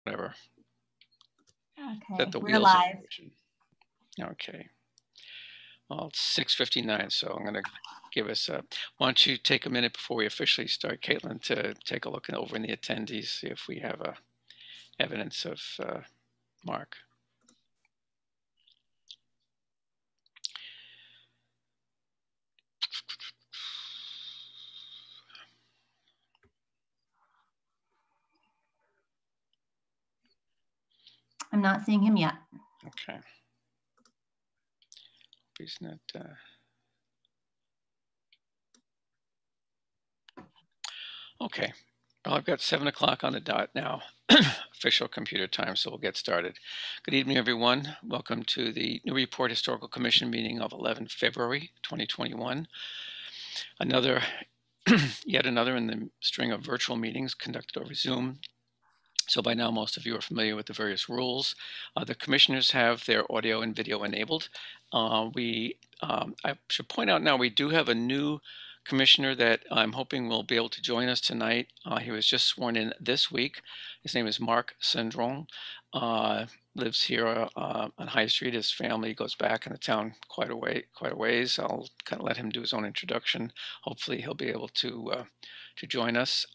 whatever. Okay, That the we're wheels live. Okay. Well, it's 6:59, so I'm going to give us a. Why don't you take a minute before we officially start, Caitlin, to take a look over in the attendees, see if we have evidence of Mark. I'm not seeing him yet. Okay. He's not. Okay. Well, I've got 7 o'clock on the dot now, official computer time, so we'll get started. Good evening, everyone. Welcome to the Newburyport Historical Commission meeting of 11 February 2021. Yet another in the string of virtual meetings conducted over Zoom. So by now, most of you are familiar with the various rules. The commissioners have their audio and video enabled. I should point out now, we do have a new commissioner that I'm hoping will be able to join us tonight. He was just sworn in this week. His name is Mark Sandron. Lives here on High Street. His family goes back in the town quite a ways. I'll kind of let him do his own introduction. Hopefully he'll be able to join us.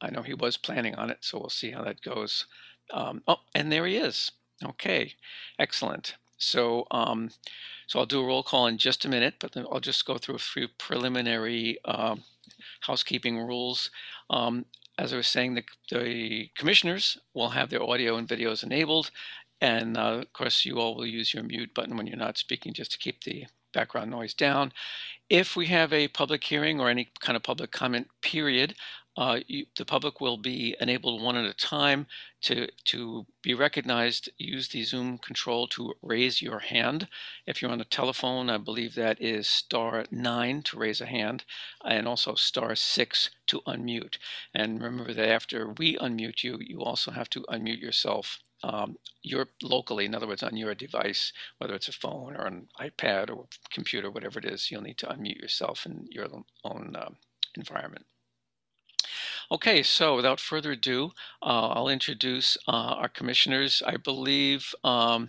I know he was planning on it, so we'll see how that goes. Oh, and there he is. Okay, excellent. So I'll do a roll call in just a minute, but then I'll just go through a few preliminary housekeeping rules. As I was saying, the commissioners will have their audio and videos enabled, and of course you all will use your mute button when you're not speaking, just to keep the background noise down. If we have a public hearing or any kind of public comment period, the public will be enabled one at a time to be recognized. Use the Zoom control to raise your hand. If you're on a telephone, I believe that is *9 to raise a hand, and also *6 to unmute. And remember that after we unmute you, you also have to unmute yourself. You're locally, in other words, on your device, whether it's a phone or an iPad or computer, whatever it is, you'll need to unmute yourself in your own environment. Okay, so without further ado, I'll introduce our commissioners. I believe, well,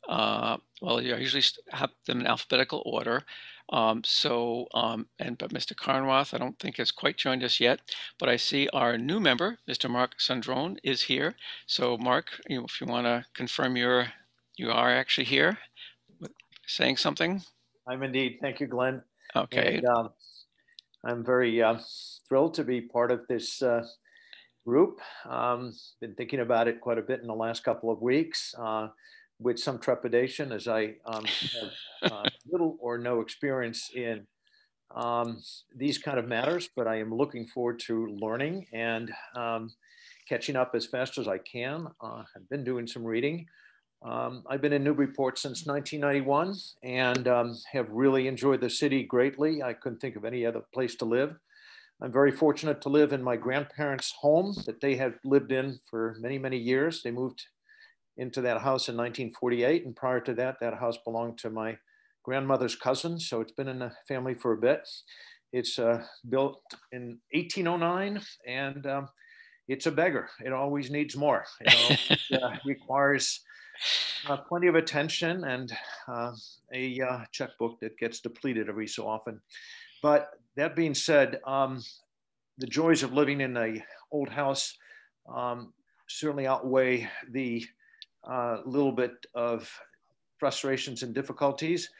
I usually have them in alphabetical order. But Mr. Carnwath, I don't think has quite joined us yet, but I see our new member, Mr. Mark Sandron, is here. So Mark, if you want to confirm you are actually here, saying something. I'm indeed. Thank you, Glenn. Okay. And, I'm very thrilled to be part of this group. Been thinking about it quite a bit in the last couple of weeks. With some trepidation, as I have little or no experience in these kind of matters, but I am looking forward to learning and catching up as fast as I can. I've been doing some reading. I've been in Newburyport since 1991 and have really enjoyed the city greatly. I couldn't think of any other place to live. I'm very fortunate to live in my grandparents' home that they had lived in for many, many years. They moved into that house in 1948, and prior to that, that house belonged to my grandmother's cousin, so it's been in the family for a bit. It's built in 1809, and it's a beggar. It always needs more. It requires plenty of attention and a checkbook that gets depleted every so often. But that being said, the joys of living in an old house certainly outweigh the little bit of frustrations and difficulties.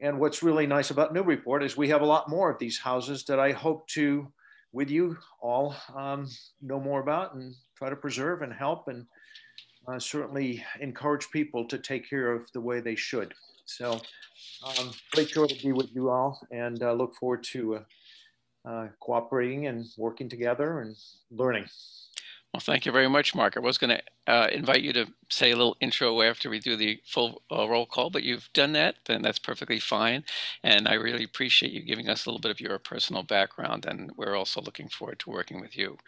And what's really nice about Newburyport is we have a lot more of these houses that I hope to, with you all, know more about and try to preserve and help and certainly encourage people to take care of the way they should. So great joy to be with you all, and look forward to cooperating and working together and learning. Well, thank you very much, Mark. I was going to invite you to say a little intro after we do the full roll call, but you've done that, then that's perfectly fine. And I really appreciate you giving us a little bit of your personal background, and we're also looking forward to working with you.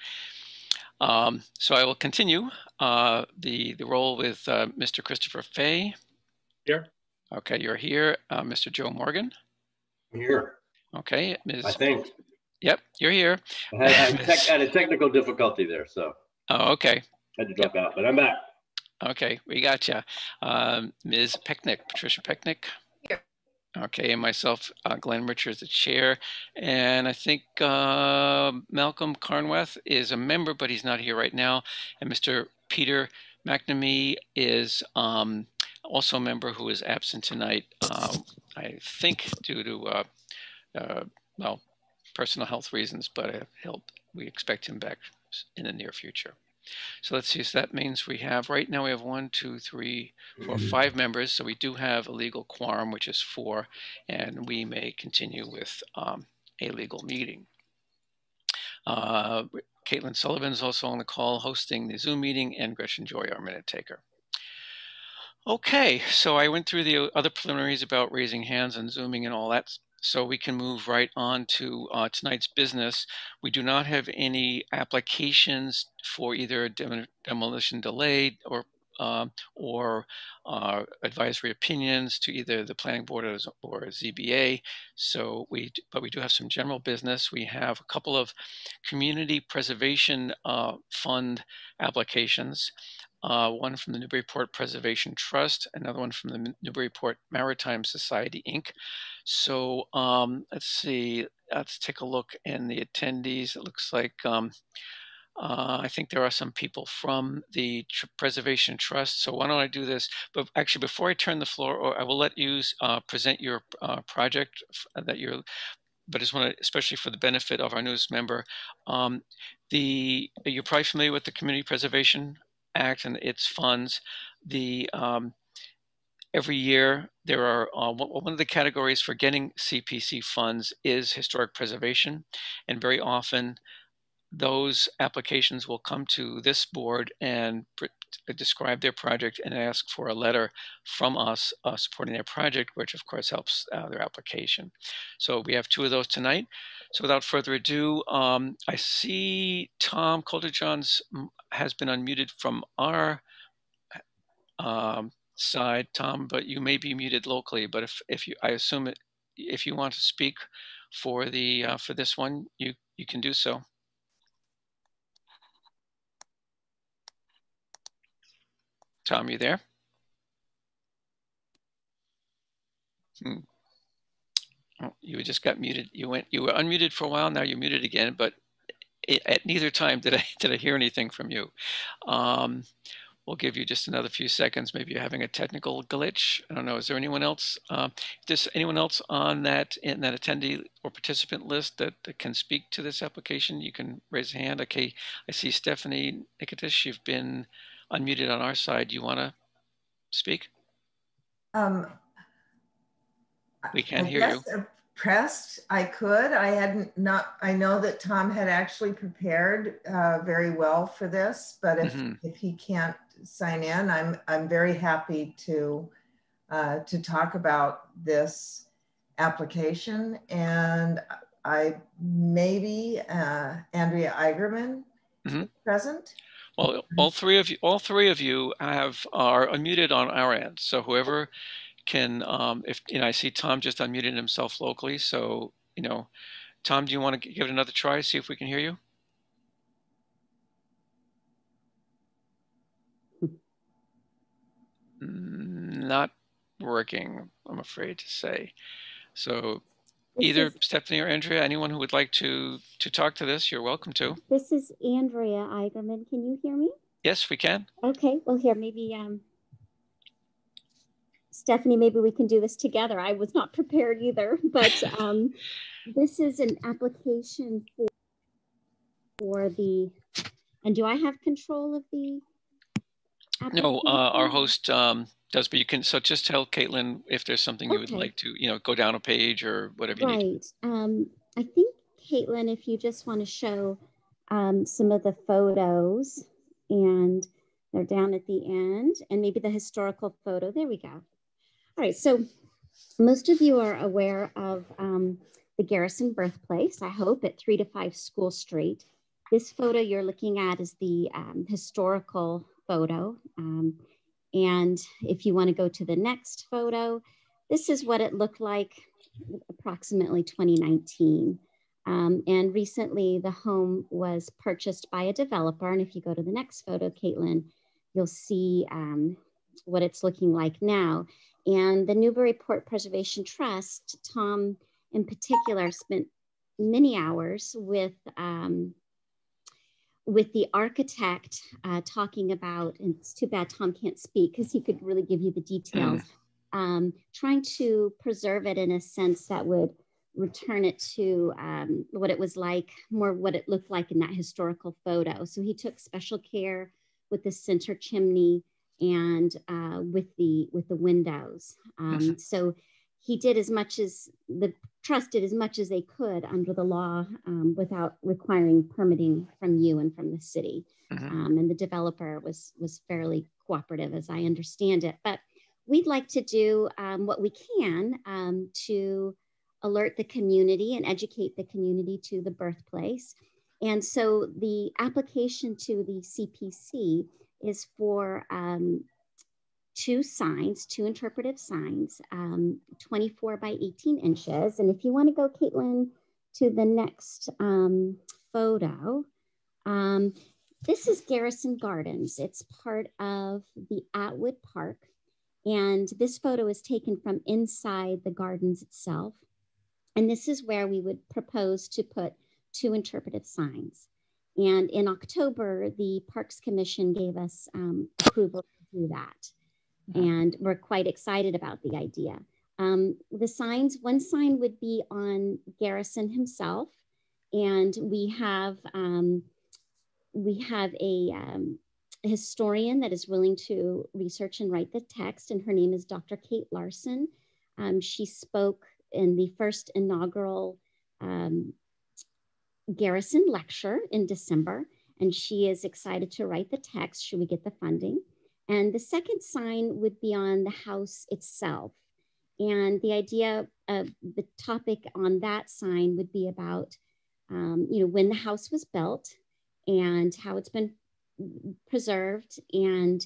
So I will continue the role with Mr. Christopher Fay. Here. Okay, you're here. Mr. Joe Morgan. I'm here. Okay, Ms. I think. Yep, you're here. I had a technical difficulty there, so. Oh, okay. Had to drop out, but I'm back. Okay, we got you. Ms. Pecknick, Patricia Pecknick. Here. Okay, and myself, Glenn Richards, the chair. And I think Malcolm Carnwath is a member, but he's not here right now. And Mr. Peter McNamee is also a member who is absent tonight, I think due to, well, personal health reasons, but we expect him back in the near future. So let's see, so that means we have, right now we have 1, 2, 3, 4, 5 members. So we do have a legal quorum, which is 4, and we may continue with a legal meeting. Caitlin Sullivan is also on the call hosting the Zoom meeting, and Gretchen Joy, our minute taker. Okay, so I went through the other preliminaries about raising hands and Zooming and all that. So we can move right on to tonight's business. We do not have any applications for either demolition delay or advisory opinions to either the planning board or ZBA. So but we do have some general business. We have a couple of community preservation fund applications. One from the Newburyport Preservation Trust, another one from the Newburyport Maritime Society, Inc. So let's see, let's take a look in the attendees. It looks like I think there are some people from the Preservation Trust. So why don't I do this? But actually, before I turn the floor, I will let you present your project that you're, but I just want to, especially for the benefit of our newest member, you're probably familiar with the Community Preservation Act and its funds. Every year there are one of the categories for getting CPC funds is historic preservation, and very often those applications will come to this board and describe their project and ask for a letter from us supporting their project, which of course helps their application. So we have 2 of those tonight. So without further ado, I see Tom Coulter-Johns has been unmuted from our side, Tom, but you may be muted locally. But if you, I assume it, if you want to speak for this one, you can do so. Tom, you there? Oh, you just got muted. You were unmuted for a while. Now you're muted again, but at neither time did I hear anything from you. We'll give you just another few seconds. Maybe you're having a technical glitch. I don't know. Is there anyone else? If there's anyone else on in that attendee or participant list that can speak to this application, you can raise a hand. Okay, I see Stephanie Nikitis. You've been unmuted on our side. Do you want to speak? We can't hear you. Pressed, I could. I know that Tom had actually prepared very well for this, but if he can't sign in, I'm very happy to talk about this application. And maybe Andrea Eigerman present. Well, all three of you are unmuted on our end. So whoever can, I see Tom just unmuted himself locally. So, Tom, do you want to give it another try? See if we can hear you. Not working, I'm afraid to say. So either Stephanie or Andrea, anyone who would like to talk to this, you're welcome to. This is Andrea Eigerman. Can you hear me? Yes, we can. Okay, well here, maybe Stephanie, maybe we can do this together. I was not prepared either, but this is an application for the, and do I have control of the application? No, our host does, but you can, so just tell Caitlin if there's something you would like to, go down a page or whatever you need. Right. I think, Caitlin, if you just want to show some of the photos, and they're down at the end, and maybe the historical photo. There we go. All right, so most of you are aware of the Garrison birthplace, I hope, at 3 to 5 School Street. This photo you're looking at is the historical photo. And if you want to go to the next photo, this is what it looked like approximately 2019. And recently the home was purchased by a developer. And if you go to the next photo, Caitlin, you'll see what it's looking like now. And the Newburyport Preservation Trust, Tom in particular, spent many hours with the architect talking about, and it's too bad Tom can't speak because he could really give you the details, trying to preserve it in a sense that would return it to what it was like, more what it looked like in that historical photo. So he took special care with the center chimney and with the windows. So he did as much as the trust did as much as they could under the law without requiring permitting from you and from the city. And the developer was fairly cooperative, as I understand it. But we'd like to do what we can to alert the community and educate the community to the birthplace. And so the application to the CPC is for 2 signs, 2 interpretive signs, 24 by 18 inches. And if you want to go, Caitlin, to the next photo, this is Garrison Gardens. It's part of the Atwood Park. And this photo is taken from inside the gardens itself. And this is where we would propose to put 2 interpretive signs. And in October, the Parks Commission gave us approval to do that. And we're quite excited about the idea. The signs, one sign would be on Garrison himself. And we have a historian that is willing to research and write the text, and her name is Dr. Kate Larson. She spoke in the first inaugural Garrison lecture in December, and she is excited to write the text should we get the funding. And the second sign would be on the house itself. And the idea of the topic on that sign would be about, when the house was built and how it's been preserved, and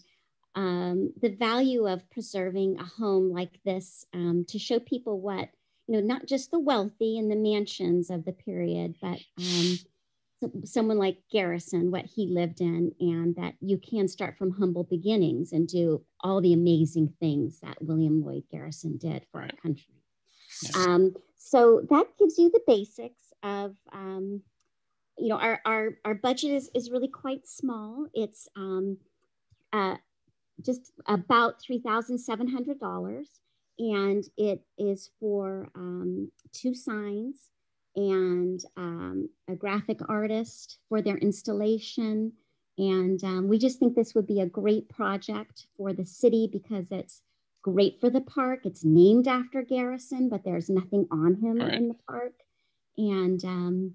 the value of preserving a home like this to show people what, not just the wealthy and the mansions of the period, but someone like Garrison, what he lived in, and that you can start from humble beginnings and do all the amazing things that William Lloyd Garrison did for our country. Yeah. So that gives you the basics of, our budget is really quite small. It's just about $3,700, and it is for 2 signs and a graphic artist for their installation. And we just think this would be a great project for the city because it's great for the park. It's named after Garrison, but there's nothing on him in the park. And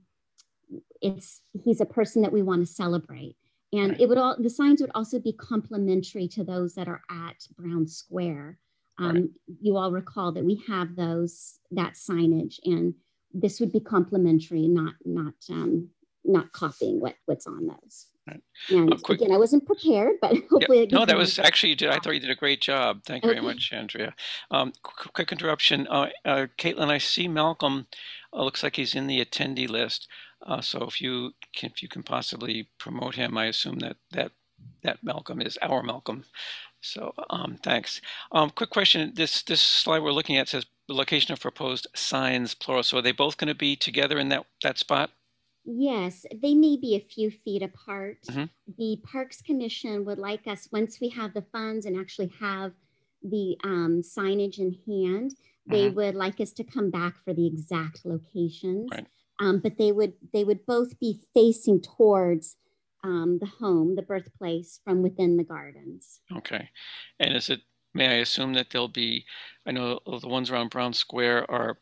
he's a person that we want to celebrate. And the signs would also be complementary to those that are at Brown Square. You all recall that we have that signage, and this would be complementary, not copying what's on those. And again, I wasn't prepared, but hopefully. No, that was actually you did. I thought you did a great job. Thank you very much, Andrea. Quick interruption. Caitlin, I see Malcolm. Looks like he's in the attendee list. So if you can possibly promote him, I assume that Malcolm is our Malcolm. So thanks. Quick question. This slide we're looking at says the location of proposed signs, plural. So are they both going to be together in that spot? Yes, they may be a few feet apart. The Parks Commission would like us, once we have the funds and actually have the signage in hand, they would like us to come back for the exact locations. But they would both be facing towards the home, the birthplace, from within the gardens. Okay. And may I assume that there'll be, I know the ones around Brown Square are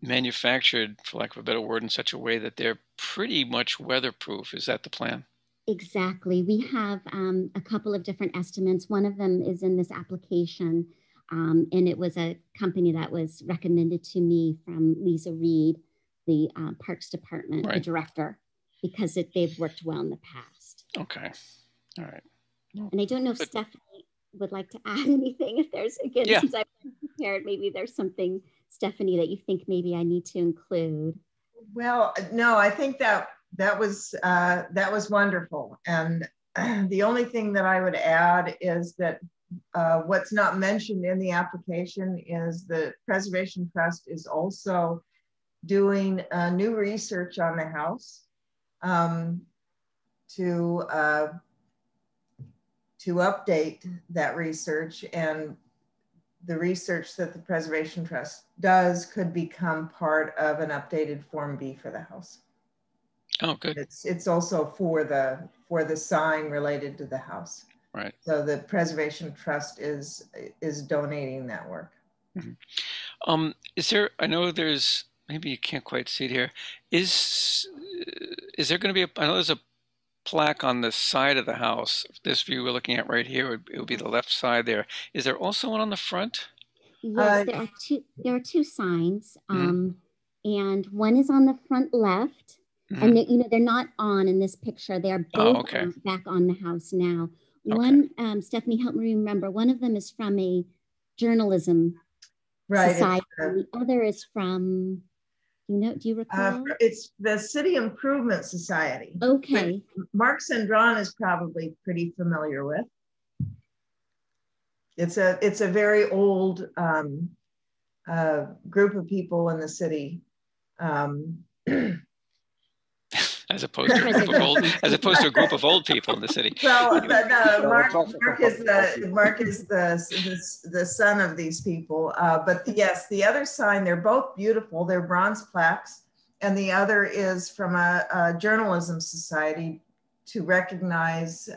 manufactured, for lack of a better word, in such a way that they're pretty much weatherproof. Is that the plan? Exactly. We have a couple of different estimates. One of them is in this application, and it was a company that was recommended to me from Lisa Reed, the Parks Department, the director, because they've worked well in the past. Okay. All right. And I don't know if Stephanie would like to add anything. If there's, again, since I've been prepared, maybe there's something Stephanie, that you think maybe I need to include? Well, no, I think that was wonderful. And the only thing that I would add is that what's not mentioned in the application is the Preservation Trust is also doing new research on the house to update that research, and the research that the Preservation Trust does could become part of an updated Form B for the house. Oh, good. It's also for the sign related to the house. Right. So the Preservation Trust is donating that work. Mm-hmm. Is there? I know there's. Maybe you can't quite see it here. Is there going to be a? I know there's a plaque on the side of the house. This view we're looking at right here, it would be the left side there. Is there also one on the front? Yes, there are two signs, and one is on the front left, and they're not on in this picture. They're both back on the house now. One, Stephanie, help me remember. One of them is from a journalism society, and the other is from. Do you recall? It's the City Improvement Society. Okay. Mark Sandron is probably pretty familiar with. It's a very old group of people in the city. As opposed to a group of old people in the city. Well, Mark is the son of these people. But yes, the other sign, they're both beautiful. They're bronze plaques, and the other is from a journalism society to recognize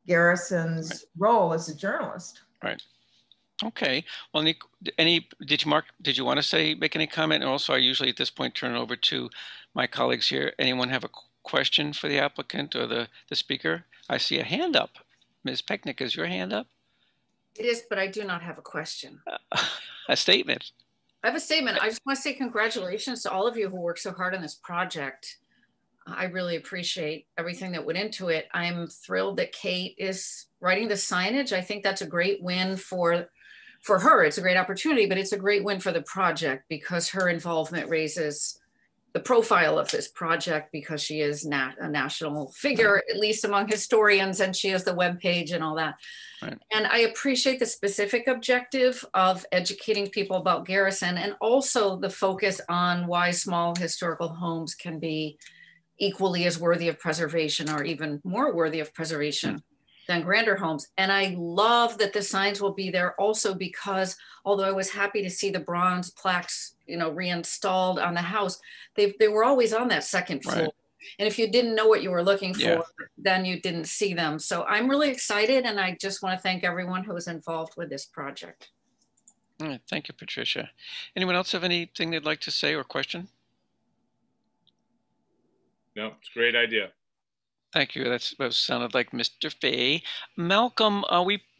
Garrison's role as a journalist. Right. Okay. Well, did you want to make any comment? And also, I usually at this point turn it over to my colleagues here. Anyone have a question for the applicant or the speaker? I see a hand up. Ms. Pecknick, is your hand up? It is, but I do not have a question. A statement. I have a statement. I just want to say congratulations to all of you who worked so hard on this project. I really appreciate everything that went into it. I'm thrilled that Kate is writing the signage. I think that's a great win for her. It's a great opportunity, but it's a great win for the project because her involvement raises the profile of this project because she is a national figure, at least among historians, and she has the webpage and all that. Right. And I appreciate the specific objective of educating people about Garrison and also the focus on why small historical homes can be equally as worthy of preservation or even more worthy of preservation than grander homes. And I love that the signs will be there also because although I was happy to see the bronze plaques, reinstalled on the house, they were always on that second floor. Right. And if you didn't know what you were looking for, then you didn't see them. So I'm really excited. And I just want to thank everyone who was involved with this project. All right, thank you, Patricia. Anyone else have anything they'd like to say or question? No, it's a great idea. Thank you. That sounded like Mr. Fay. Malcolm,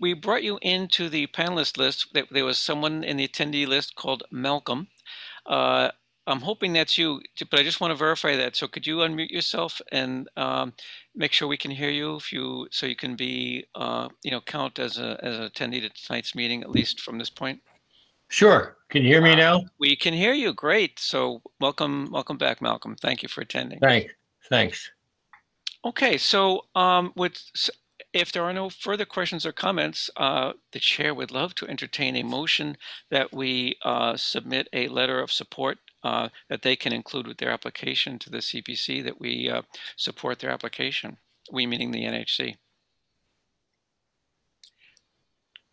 we brought you into the panelist list. There was someone in the attendee list called Malcolm. I'm hoping that's you, but I just want to verify that. So could you unmute yourself and make sure we can hear you, so you can be, count as an attendee to tonight's meeting, at least from this point? Sure. Can you hear me now? We can hear you. Great. So welcome back, Malcolm. Thank you for attending. Thanks. Okay, so if there are no further questions or comments, the chair would love to entertain a motion that we submit a letter of support that they can include with their application to the CPC, that we support their application, we meaning the NHC.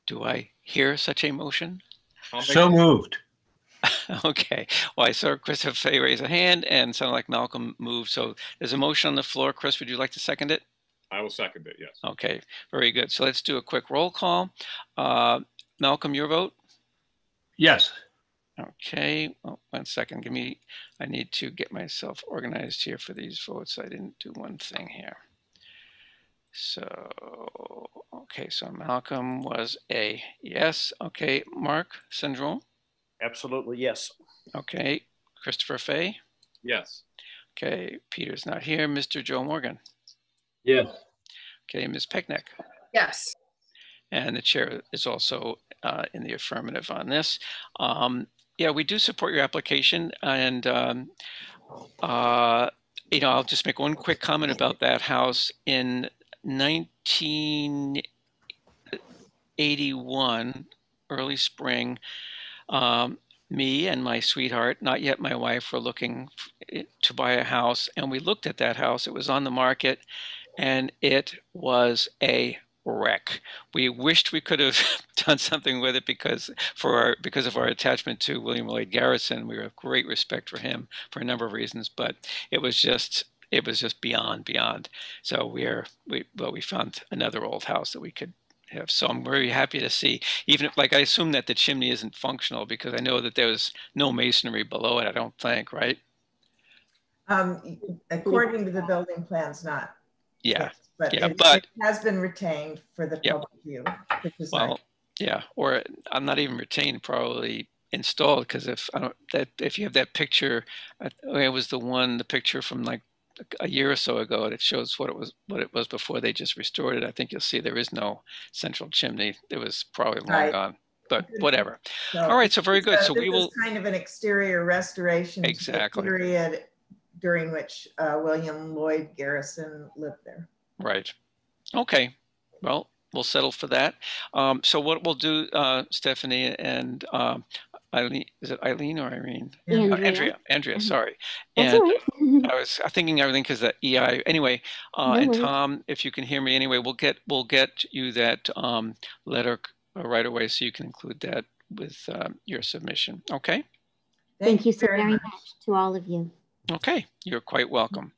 Do I hear such a motion? So moved. Okay. Well, I saw Christopher Fay raise a hand and sounded like Malcolm moved. So there's a motion on the floor. Chris, would you like to second it? I will second it, yes. Okay, very good. So let's do a quick roll call. Malcolm, your vote? Yes. Okay. Oh, 1 second. I need to get myself organized here for these votes. I didn't do one thing here. So, okay, so Malcolm was a yes. Okay, Mark Sandron? Absolutely, yes. Okay, Christopher Fay? Yes. Okay, Peter's not here. Mr. Joe Morgan? Yes. Okay, Ms. Pecknick? Yes. And the chair is also in the affirmative on this. Yeah, we do support your application, and I'll just make one quick comment about that house. In 1981, early spring, me and my sweetheart, not yet my wife, were looking to buy a house, and we looked at that house. It was on the market, and it was a wreck. We wished we could have done something with it because of our attachment to William Lloyd Garrison. We have great respect for him for a number of reasons, but it was just beyond. So we found another old house that we could have. So I'm very happy to see, even if, like, I assume that the chimney isn't functional because I know that there was no masonry below it, I don't think, right? According to the building plans, not. Yeah. Yes, but Yeah, it has been retained for the Yep. public view, which is Well, nice. yeah, or I'm not even retained, probably installed, because if you have that picture, it was the picture from like a year or so ago that shows what it was before they just restored it. I think you'll see there is no central chimney. It was probably long Right. gone, but whatever. So All right, so very good. So we this will is kind of an exterior restoration to the exactly period during which William Lloyd Garrison lived there. right. Okay, well, we'll settle for that. So what we'll do, Stephanie and Eileen, is it Eileen or Irene? Andrea. Andrea, sorry. That's And all right. I was thinking everything because the EI. Anyway, No and worries. Tom, if you can hear me anyway, we'll get you that letter right away so you can include that with your submission. Okay? Thank you so very much to all of you. Okay, you're quite welcome.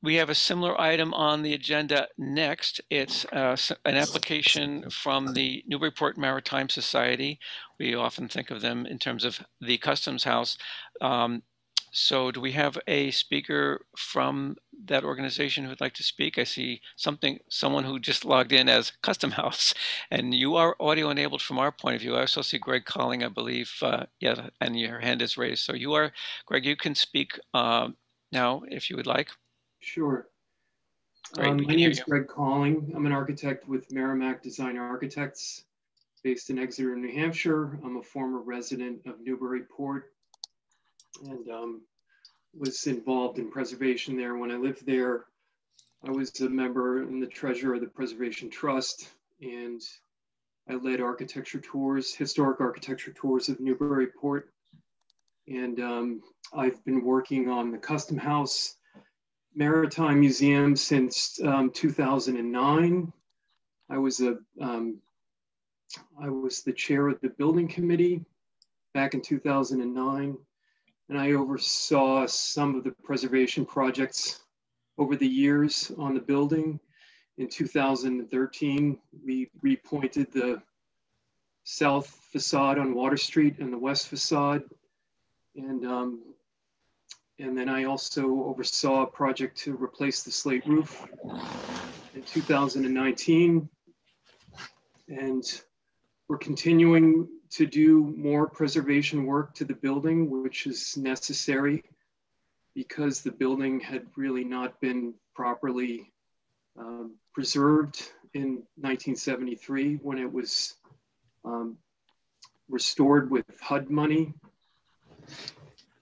We have a similar item on the agenda next. It's an application from the Newburyport Maritime Society. We often think of them in terms of the Customs House. So do we have a speaker from that organization who'd like to speak? I see someone who just logged in as Custom House, and you are audio enabled from our point of view. I also see Greg calling, I believe, yeah, and your hand is raised. So Greg, you can speak now if you would like. Sure. Great, My name is Greg Calling. I'm an architect with Merrimack Design Architects based in Exeter, New Hampshire. I'm a former resident of Newburyport and was involved in preservation there. When I lived there, I was a member and the treasurer of the Preservation Trust, and I led historic architecture tours of Newburyport. And I've been working on the Custom House Maritime Museum since 2009. I was the chair of the building committee back in 2009, and I oversaw some of the preservation projects over the years on the building. In 2013, we repointed the south facade on Water Street and the west facade, and then I also oversaw a project to replace the slate roof in 2019. And we're continuing to do more preservation work to the building, which is necessary because the building had really not been properly preserved in 1973 when it was restored with HUD money.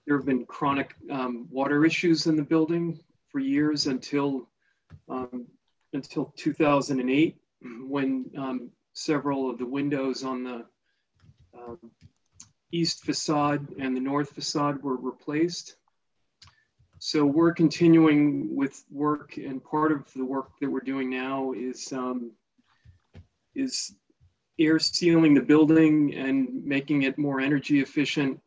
There have been chronic water issues in the building for years until 2008, when several of the windows on the east facade and the north facade were replaced. So we're continuing with work, and part of the work that we're doing now is air sealing the building and making it more energy efficient.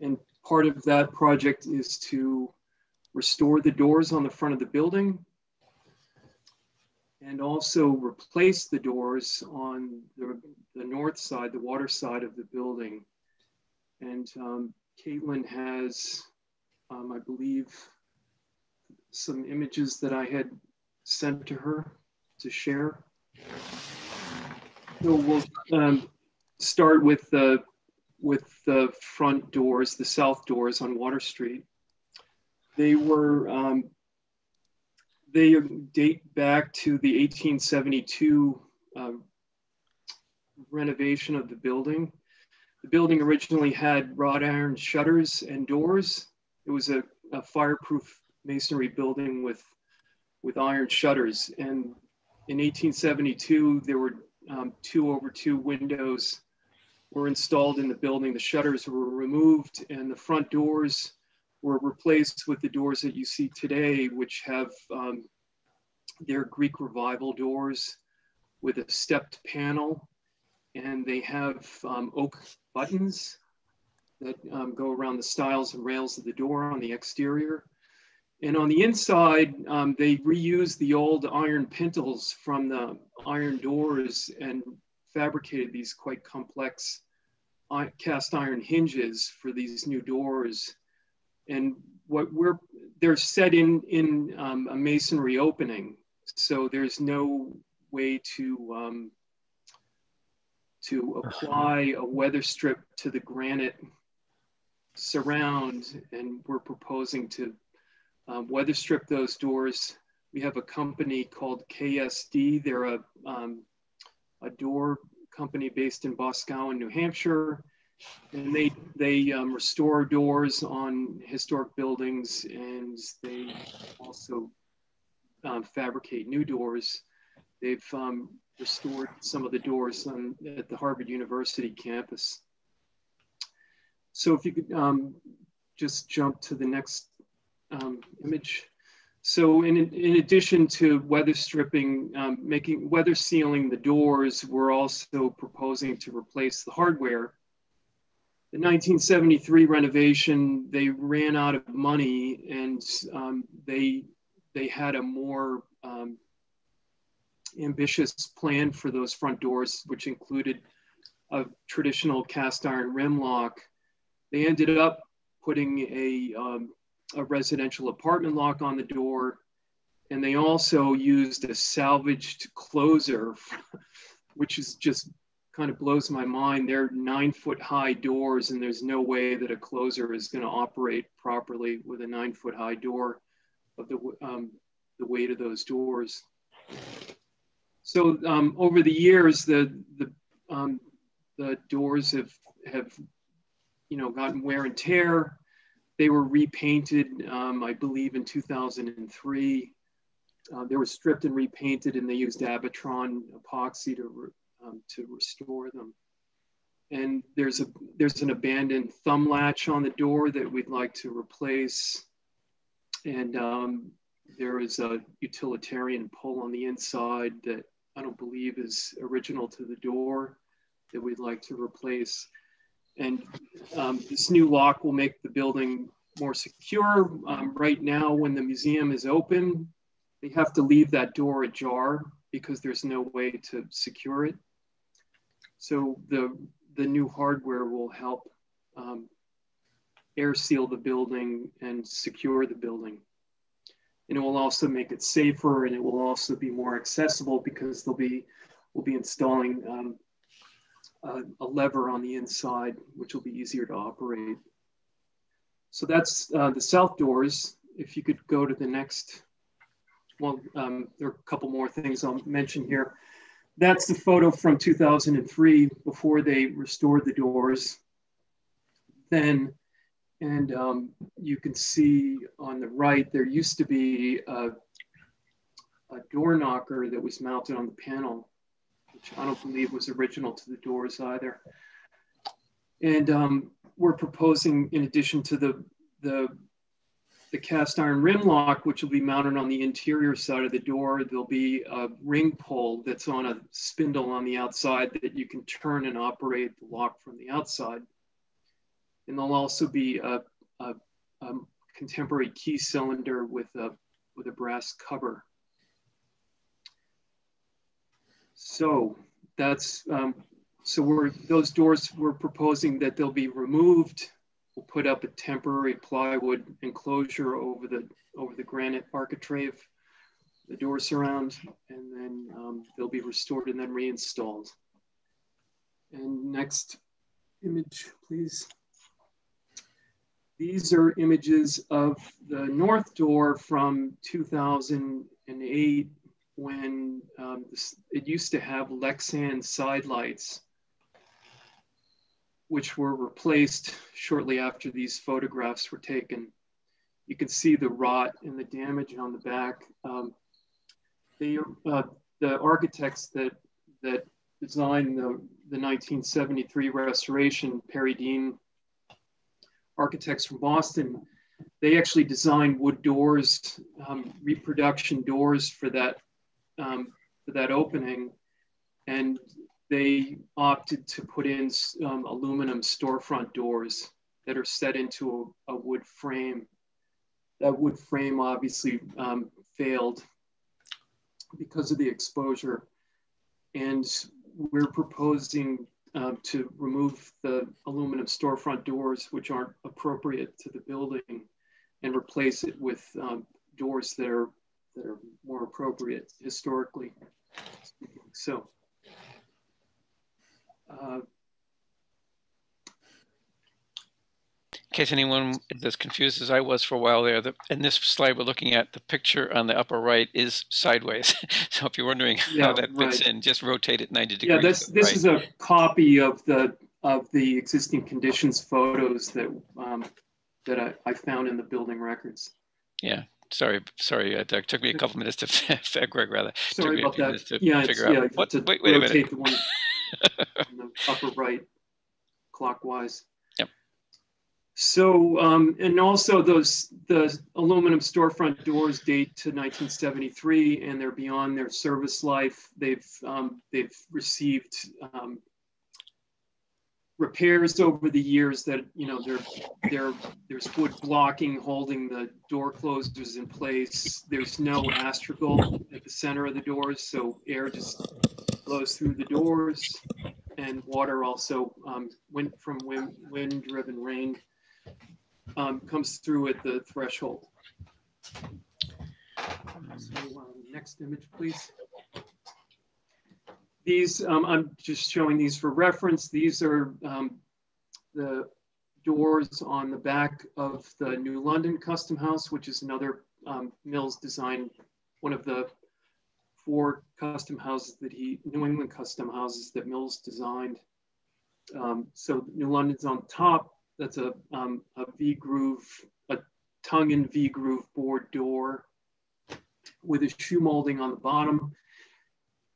And part of that project is to restore the doors on the front of the building and also replace the doors on the north side, the water side of the building. And Caitlin has, I believe, some images that I had sent to her to share. So we'll start with the front doors, the south doors on Water Street. They date back to the 1872 renovation of the building. The building originally had wrought iron shutters and doors. It was a fireproof masonry building with iron shutters. And in 1872, there were 2-over-2 windows were installed in the building. The shutters were removed and the front doors were replaced with the doors that you see today, which have their Greek Revival doors with a stepped panel. And they have oak buttons that go around the stiles and rails of the door on the exterior. And on the inside, they reused the old iron pintles from the iron doors and fabricated these quite complex cast iron hinges for these new doors. And they're set in a masonry opening. So there's no way to apply a weather strip to the granite surround, and we're proposing to weather strip those doors. We have a company called KSD. They're a door company based in Boscawen, New Hampshire, and they restore doors on historic buildings, and they also fabricate new doors. They've restored some of the doors at the Harvard University campus. So if you could just jump to the next image. So in addition to weather stripping, weather sealing the doors, we're also proposing to replace the hardware. The 1973 renovation, they ran out of money, and they had a more ambitious plan for those front doors, which included a traditional cast iron rim lock. They ended up putting a residential apartment lock on the door, and they also used a salvaged closer, which is just kind of blows my mind. They're 9-foot high doors, and there's no way that a closer is going to operate properly with a 9-foot high door of the weight of those doors. So over the years, the doors have gotten wear and tear. They were repainted, I believe, in 2003. They were stripped and repainted, and they used Abitron epoxy to restore them. And there's an abandoned thumb latch on the door that we'd like to replace. And there is a utilitarian pull on the inside that I don't believe is original to the door that we'd like to replace. And this new lock will make the building more secure. Right now, when the museum is open, they have to leave that door ajar because there's no way to secure it. So the new hardware will help air seal the building and secure the building. And it will also make it safer, and it will also be more accessible because we'll be installing a lever on the inside, which will be easier to operate. So that's the south doors. If you could go to the next, well, there are a couple more things I'll mention here. That's the photo from 2003 before they restored the doors. Then, and you can see on the right, there used to be a door knocker that was mounted on the panel, which I don't believe was original to the doors either. And we're proposing, in addition to the cast iron rim lock, which will be mounted on the interior side of the door, there'll be a ring pull that's on a spindle on the outside that you can turn and operate the lock from the outside. And there'll also be a contemporary key cylinder with a brass cover. So that's those doors, we're proposing that they'll be removed. We'll put up a temporary plywood enclosure over the granite architrave, the door surround, and then they'll be restored and then reinstalled. And next image, please. These are images of the north door from 2008 when it used to have Lexan side lights which were replaced shortly after these photographs were taken. You can see the rot and the damage on the back. The architects that designed the 1973 restoration, Perry Dean architects from Boston, they actually designed wood doors, reproduction doors for that opening, and they opted to put in aluminum storefront doors that are set into a wood frame. That wood frame obviously failed because of the exposure, and we're proposing to remove the aluminum storefront doors, which aren't appropriate to the building, and replace it with doors that are more appropriate historically. So, in case anyone is as confused as I was for a while there, in this slide we're looking at, the picture on the upper right is sideways. So if you're wondering how that fits in, just rotate it 90 degrees. Yeah, this is a copy of the existing conditions photos that that I found in the building records. Yeah, sorry, Doug. Took me a couple minutes to Greg rather. Sorry about that. Wait a minute. The one on the upper right, clockwise. Yep. So, and also the aluminum storefront doors date to 1973, and they're beyond their service life. They've received repairs over the years that, you know, there's wood blocking holding the door closers in place. There's no astragal at the center of the doors, so air just blows through the doors, and water also, from wind-driven rain, comes through at the threshold. So, next image, please. These, I'm just showing these for reference. These are the doors on the back of the New London Custom House, which is another Mills design, one of the 4 custom houses that New England custom houses that Mills designed. So New London's on top. That's a V-groove, a tongue and V-groove board door with a shoe molding on the bottom.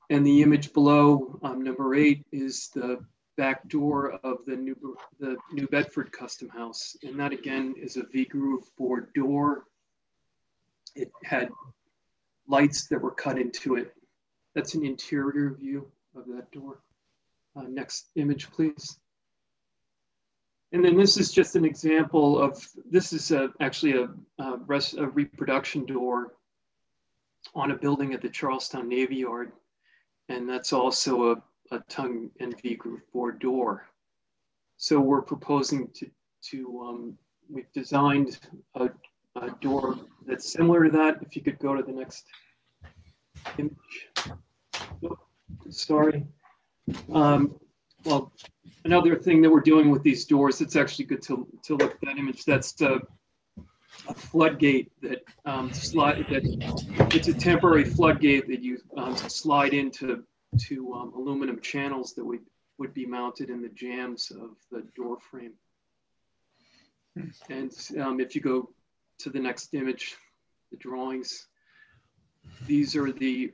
And the image below, number 8, is the back door of the New Bedford custom house. And that again is a V-groove board door. It had lights that were cut into it. That's an interior view of that door. Next image, please. And then this is just an example of, this is actually a reproduction door on a building at the Charlestown Navy Yard. And that's also a tongue and V-groove board door. So we're proposing we've designed a door that's similar to that. If you could go to the next image. Oh, sorry. Well, another thing that we're doing with these doors, it's actually good to look at that image. That's a floodgate that it's a temporary floodgate that you slide into aluminum channels that would be mounted in the jambs of the door frame. And if you go to the next image, the drawings, these are the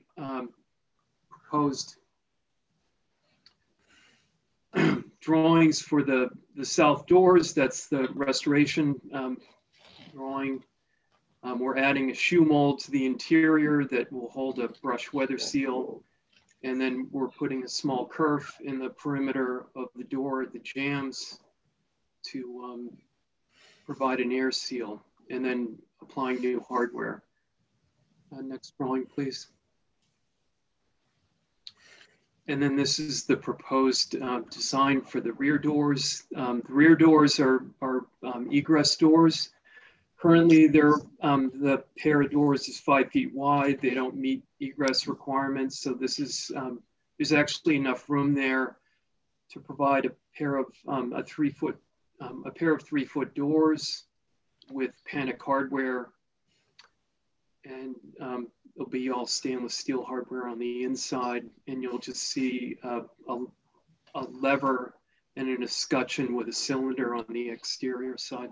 proposed drawings for the south doors. That's the restoration drawing. We're adding a shoe mold to the interior that will hold a brush weather seal. And then we're putting a small kerf in the perimeter of the door, the jambs, to provide an air seal, and then applying new hardware. Next drawing, please. And then this is the proposed design for the rear doors. The rear doors are egress doors. Currently, the pair of doors is 5 feet wide. They don't meet egress requirements. So this is, there's actually enough room there to provide a pair of 3 foot doors with panic hardware. And it'll be all stainless steel hardware on the inside. And you'll just see a lever and an escutcheon with a cylinder on the exterior side.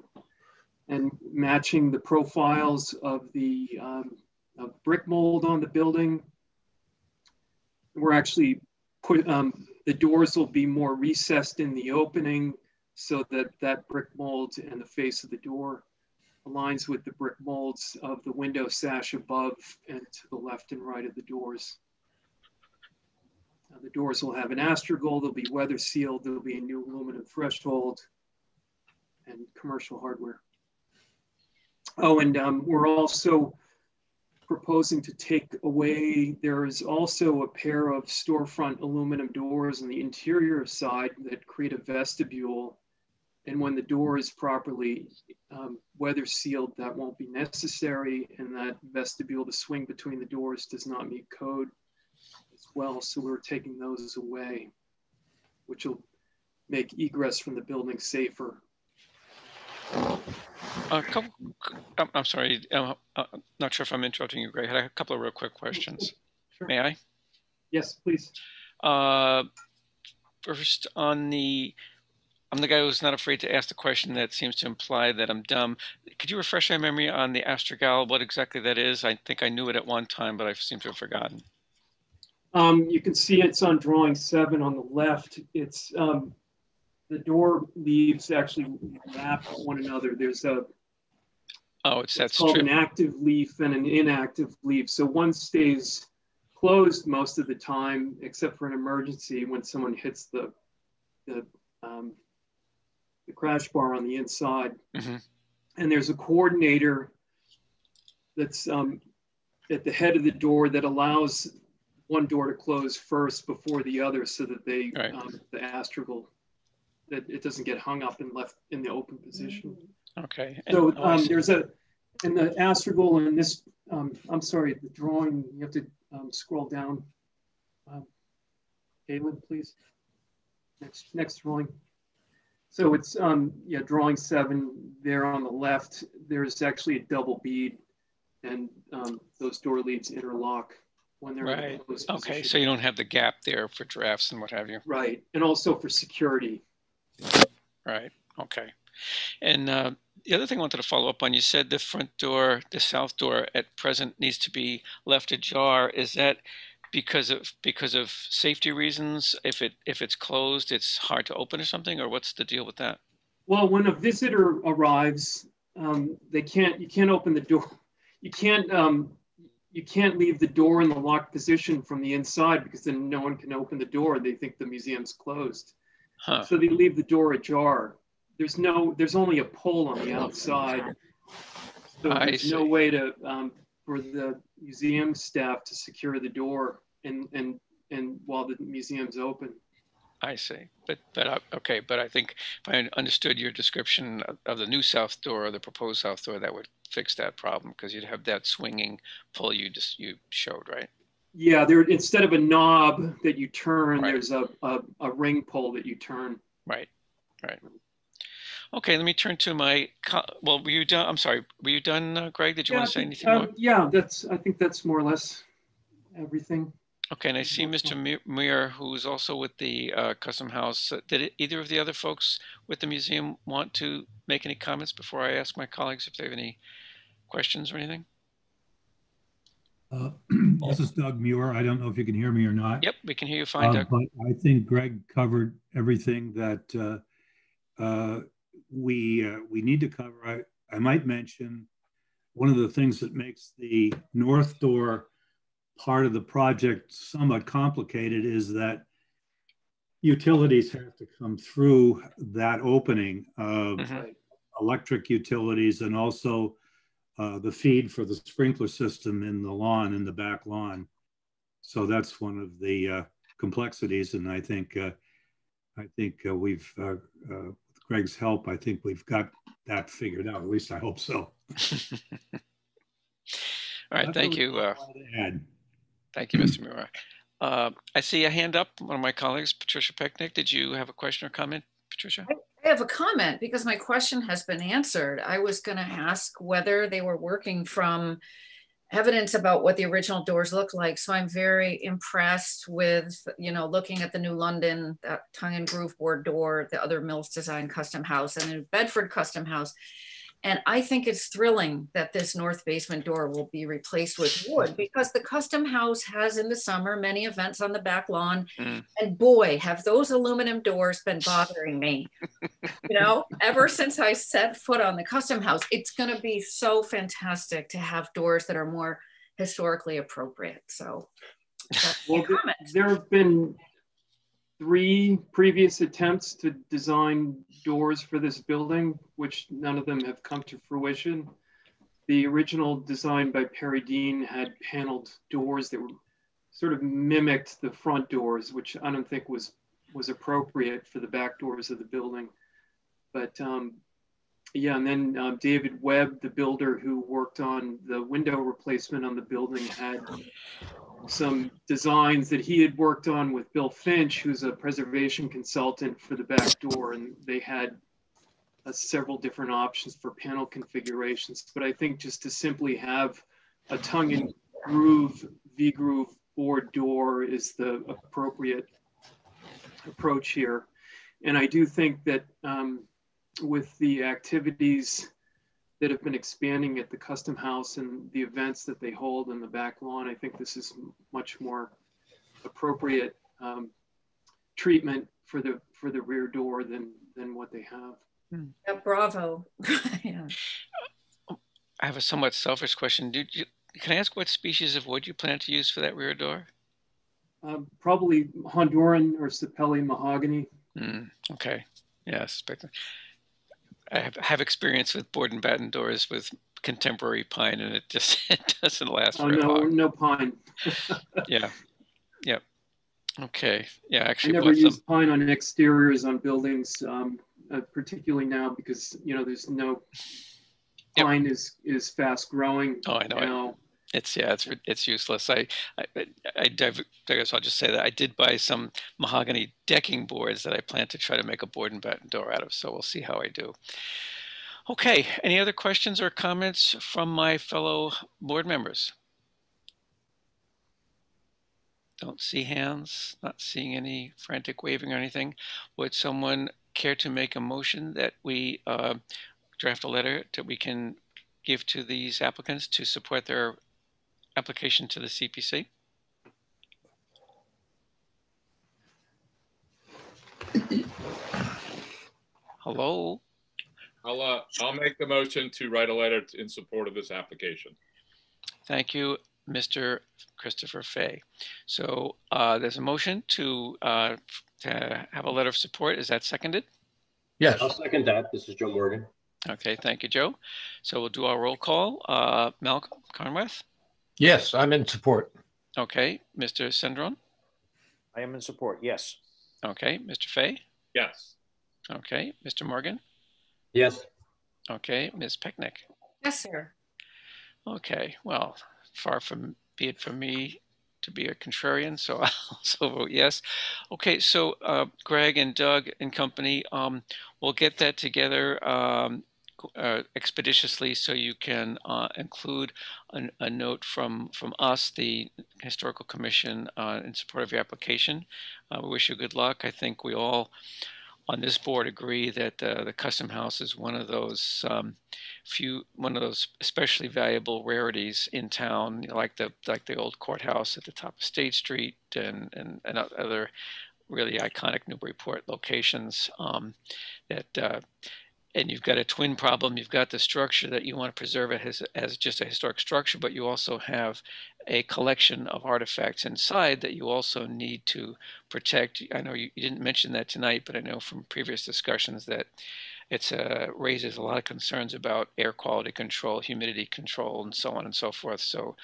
And matching the profiles of the brick mold on the building. We're actually the doors will be more recessed in the opening so that that brick mold and the face of the door aligns with the brick molds of the window sash above and to the left and right of the doors. The doors will have an astragal, they'll be weather sealed, there'll be a new aluminum threshold and commercial hardware. Oh, and we're also proposing to take away, there is also a pair of storefront aluminum doors on the interior side that create a vestibule. And when the door is properly weather sealed, that won't be necessary. And that vestibule, the swing between the doors, does not meet code as well. So we're taking those away, which will make egress from the building safer. I'm sorry, not sure if I'm interrupting you, Greg. I had a couple of real quick questions. Sure. May I? Yes, please. First, I'm the guy who's not afraid to ask the question that seems to imply that I'm dumb. Could you refresh my memory on the astragal, what exactly that is? I think I knew it at one time, but I seem to have forgotten. You can see it's on drawing 7 on the left. It's the door leaves actually wrap one another. There's a it's called an active leaf and an inactive leaf. So one stays closed most of the time, except for an emergency when someone hits the crash bar on the inside. Mm-hmm. And there's a coordinator that's at the head of the door that allows one door to close first before the other, so that they the astragal, that it doesn't get hung up and left in the open position. Okay. So there's in the astragal in this, I'm sorry, the drawing, you have to scroll down. Caitlin, please. Next drawing. So it's, drawing 7 there on the left. There's actually a double bead, and those door leads interlock when they're in a closed position. Okay, so you don't have the gap there for drafts and what have you. Right, and also for security. Right, okay. And the other thing I wanted to follow up on, you said the front door, the south door at present needs to be left ajar. Is that because of safety reasons? If it's closed, it's hard to open or something, or what's the deal with that? Well, when a visitor arrives, you can't open the door. You can't leave the door in the locked position from the inside, because then no one can open the door. They think the museum's closed. Huh. So they leave the door ajar. There's only a pole on the outside. So there's no way to for the museum staff to secure the door and while the museum's open. I see, but okay, but I think if I understood your description of the new south door or the proposed south door, that would fix that problem, because you'd have that swinging pull you showed, right? Yeah, instead of a knob that you turn, there's a ring pull that you turn. Right. Okay, let me turn to my. Well, were you done? I'm sorry. Were you done, Greg? Did you want to say anything more? Yeah, I think that's more or less everything. Okay, and I see Mr. Muir, who's also with the Custom House. Did either of the other folks with the museum want to make any comments before I ask my colleagues if they have any questions or anything? This is Doug Muir. I don't know if you can hear me or not. Yep, we can hear you fine, Doug. But I think Greg covered everything that we need to cover. I might mention one of the things that makes the north door part of the project somewhat complicated is that utilities have to come through that opening of electric utilities, and also the feed for the sprinkler system in the lawn, in the back lawn. So that's one of the complexities, and I think we've with Greg's help, I think we've got that figured out. At least I hope so. All right, thank you. Thank you, Mr. Muir. I see a hand up, one of my colleagues, Patricia Pecknick. Did you have a question or comment, Patricia? I have a comment because my question has been answered. I was going to ask whether they were working from evidence about what the original doors look like. So I'm very impressed with, you know, looking at the New London, that tongue and groove board door, the other Mills Design custom house, and the Bedford custom house. And I think it's thrilling that this north basement door will be replaced with wood, because the custom house has in the summer many events on the back lawn. And boy, have those aluminum doors been bothering me. You know, ever since I set foot on the custom house, it's going to be so fantastic to have doors that are more historically appropriate. So well, there have been 3 previous attempts to design doors for this building, which none of them have come to fruition. The original design by Perry Dean had paneled doors that were sort of mimicked the front doors, which I don't think was appropriate for the back doors of the building. But yeah, and then David Webb, the builder who worked on the window replacement on the building, had some designs that he had worked on with Bill Finch, who's a preservation consultant, for the back door, and they had several different options for panel configurations. But I think just to simply have a tongue and groove V-groove board door is the appropriate approach here. And I do think that with the activities that have been expanding at the custom house and the events that they hold in the back lawn, I think this is much more appropriate treatment for the rear door than what they have. Yeah, bravo. Yeah. I have a somewhat selfish question. Can I ask what species of wood you plan to use for that rear door? Probably Honduran or Sapelli mahogany. Okay. Yeah, I suspect that. I have experience with board and batten doors with contemporary pine, and it doesn't last very long. No pine. Yeah. Yep. Okay. Yeah, actually, I never use pine on exteriors on buildings, particularly now, because there's no pine is fast growing. Oh, I know. It's useless. I guess I'll just say that I did buy some mahogany decking boards that I plan to try to make a board and batten door out of. So we'll see how I do. Okay. Any other questions or comments from my fellow board members? Don't see hands. Not seeing any frantic waving or anything. Would someone care to make a motion that we draft a letter that we can give to these applicants to support their application to the CPC? Hello? I'll make the motion to write a letter in support of this application. Thank you, Mr. Christopher Fay. So there's a motion to have a letter of support. Is that seconded? Yes. I'll second that. This is Joe Morgan. Okay, thank you, Joe. So we'll do our roll call. Malcolm Conrath? Yes, I'm in support. Okay, Mr. Sendron? I am in support, yes. Okay, Mr. Fay? Yes. Okay, Mr. Morgan? Yes. Okay, Ms. Pecknick? Yes, sir. Okay, well, far from be it from me to be a contrarian, so I'll also vote yes. Okay, so Greg and Doug and company, we'll get that together expeditiously, so you can include a note from us, the Historical Commission, in support of your application. We wish you good luck. I think we all on this board agree that the custom house is one of those especially valuable rarities in town, like the old courthouse at the top of State Street and other really iconic Newburyport locations. And you've got a twin problem. You've got the structure that you want to preserve it as just a historic structure, but you also have a collection of artifacts inside that you also need to protect. I know you didn't mention that tonight, but I know from previous discussions that it raises a lot of concerns about air quality control, humidity control, and so on and so forth. So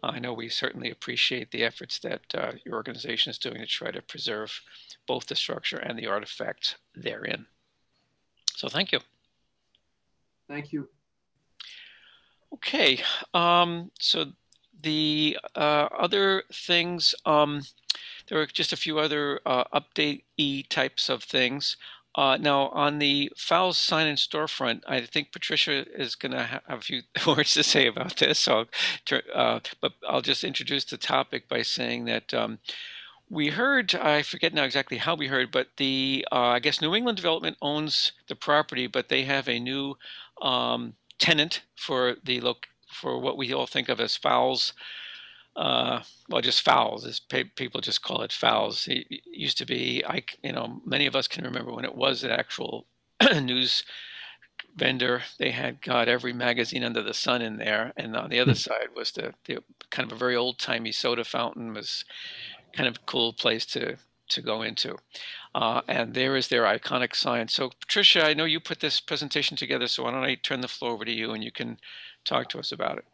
I know we certainly appreciate the efforts that your organization is doing to try to preserve both the structure and the artifacts therein. So thank you. Thank you. Okay, so the other things, there are just a few other update-y types of things. Now, on the Fowles sign and storefront, I think Patricia is going to have a few words to say about this. So, but I'll just introduce the topic by saying that we heard, I forget now exactly how we heard, but the I guess New England Development owns the property, but they have a new tenant for for what we all think of as Fowles. Well, just Fowles. People just call it Fowles. It used to be, many of us can remember when it was an actual news vendor. They had got every magazine under the sun in there, and on the other side was the kind of a very old timey soda fountain. Was kind of a cool place to go into. And there is their iconic sign. So Patricia, I know you put this presentation together, so why don't I turn the floor over to you and you can talk to us about it.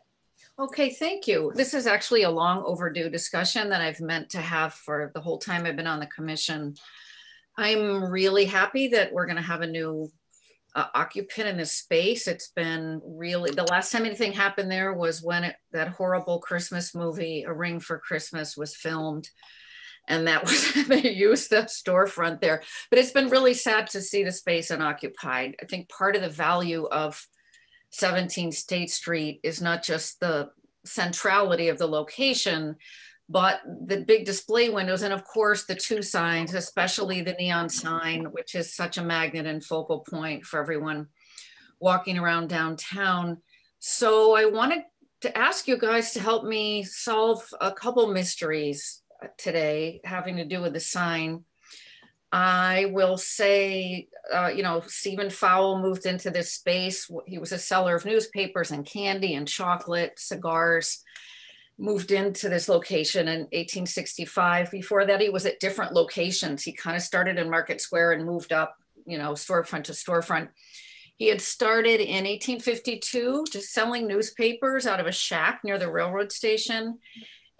Okay, thank you. This is actually a long overdue discussion that I've meant to have for the whole time I've been on the commission. I'm really happy that we're going to have a new occupant in this space. It's been really, the last time anything happened there was when that horrible Christmas movie, A Ring for Christmas, was filmed. And that was, they used the storefront there. But it's been really sad to see the space unoccupied. I think part of the value of 17 State Street is not just the centrality of the location, but the big display windows, and of course the two signs, especially the neon sign, which is such a magnet and focal point for everyone walking around downtown. So I wanted to ask you guys to help me solve a couple mysteries today having to do with the sign. I will say, Stephen Fowle moved into this space. He was a seller of newspapers and candy and chocolate, cigars, moved into this location in 1865. Before that, he was at different locations. He kind of started in Market Square and moved up, storefront to storefront. He had started in 1852, just selling newspapers out of a shack near the railroad station.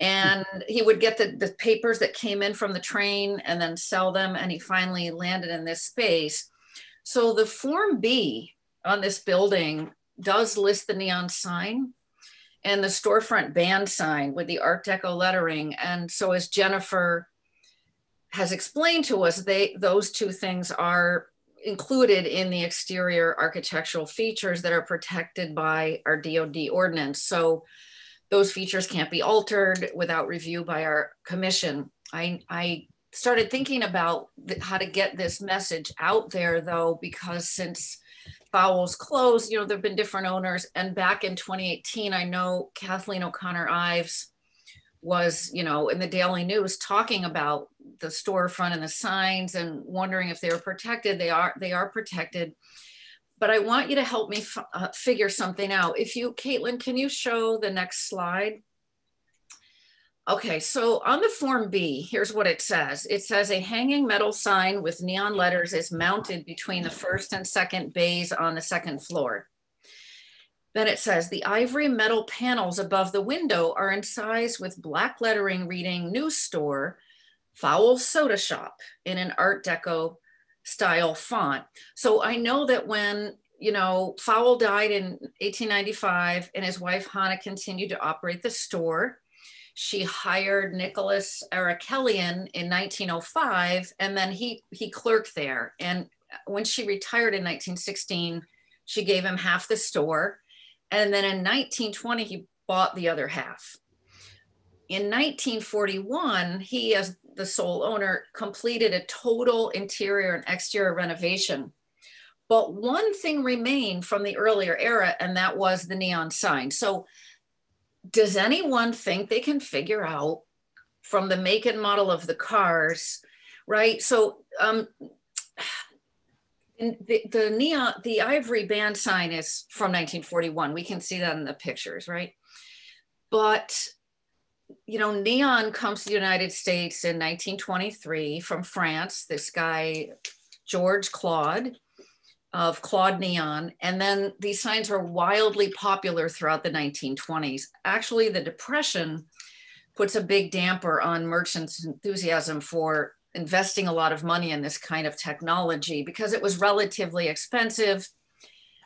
And he would get the papers that came in from the train and then sell them. And he finally landed in this space. So the Form B on this building does list the neon sign and the storefront band sign with the Art Deco lettering. And so as Jennifer has explained to us, those two things are included in the exterior architectural features that are protected by our DOD ordinance. So those features can't be altered without review by our commission. I started thinking about how to get this message out there though, because since Fowles closed, there've been different owners. And back in 2018, I know Kathleen O'Connor Ives was, in the Daily News talking about the storefront and the signs and wondering if they were protected. They are protected. But I want you to help me figure something out. Caitlin, can you show the next slide? Okay, so on the Form B, here's what it says. It says a hanging metal sign with neon letters is mounted between the first and second bays on the second floor. Then it says the ivory metal panels above the window are incised with black lettering reading News Store, Fowles Soda Shop in an Art Deco style font. So I know that when, Fowle died in 1895 and his wife Hannah continued to operate the store, she hired Nicholas Arakelian in 1905, and then he clerked there. And when she retired in 1916, she gave him half the store. And then in 1920, he bought the other half. In 1941, he, as the sole owner, completed a total interior and exterior renovation. But one thing remained from the earlier era, and that was the neon sign. So does anyone think they can figure out from the make and model of the cars, right? So the ivory band sign is from 1941. We can see that in the pictures, right? But neon comes to the United States in 1923 from France, this guy, George Claude of Claude Neon. And then these signs are wildly popular throughout the 1920s. Actually, the Depression puts a big damper on merchants' enthusiasm for investing a lot of money in this kind of technology because it was relatively expensive.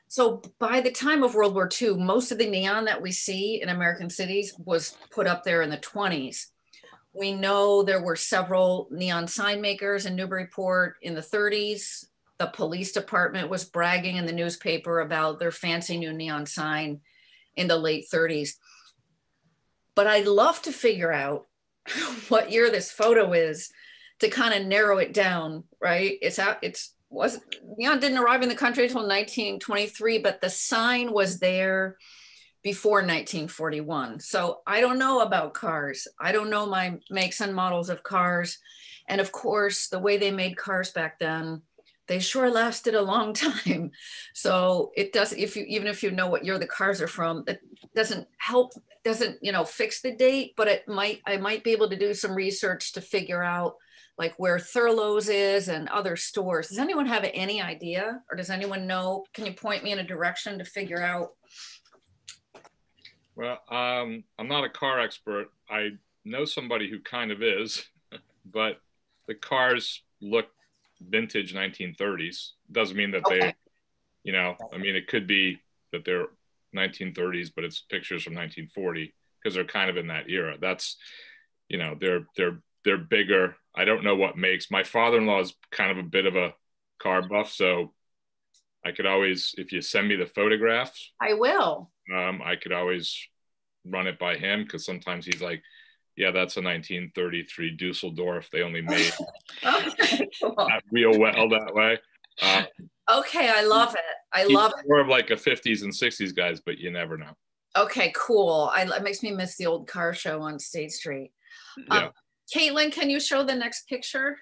So by the time of World War II, most of the neon that we see in American cities was put up there in the 20s. We know there were several neon sign makers in Newburyport in the 30s. the police department was bragging in the newspaper about their fancy new neon sign in the late 30s. But I'd love to figure out what year this photo is to kind of narrow it down, right? Neon didn't arrive in the country until 1923, but the sign was there before 1941. So I don't know about cars. I don't know my makes and models of cars. And of course, the way they made cars back then, they sure lasted a long time. So it does, even if you know what year the cars are from, it doesn't help, doesn't, fix the date, but I might be able to do some research to figure out like where Thurlow's is and other stores. Does anyone have any idea, or does anyone know? Can you point me in a direction to figure out? Well, I'm not a car expert. I know somebody who kind of is, but the cars look vintage 1930s. Doesn't mean that Okay. it could be that they're 1930s, but it's pictures from 1940 because they're kind of in that era. That's, they're bigger. I don't know what makes. My father-in-law is kind of a bit of a car buff, so I could always, if you send me the photographs, I will. I could always run it by him because sometimes he's like, yeah, that's a 1933 Dusseldorf. They only made Okay, cool. not real well that way. Okay, I love it. I He's love it. more of like a 50s and 60s guys, but you never know. Okay, cool. It makes me miss the old car show on State Street. Yeah. Caitlin, can you show the next picture,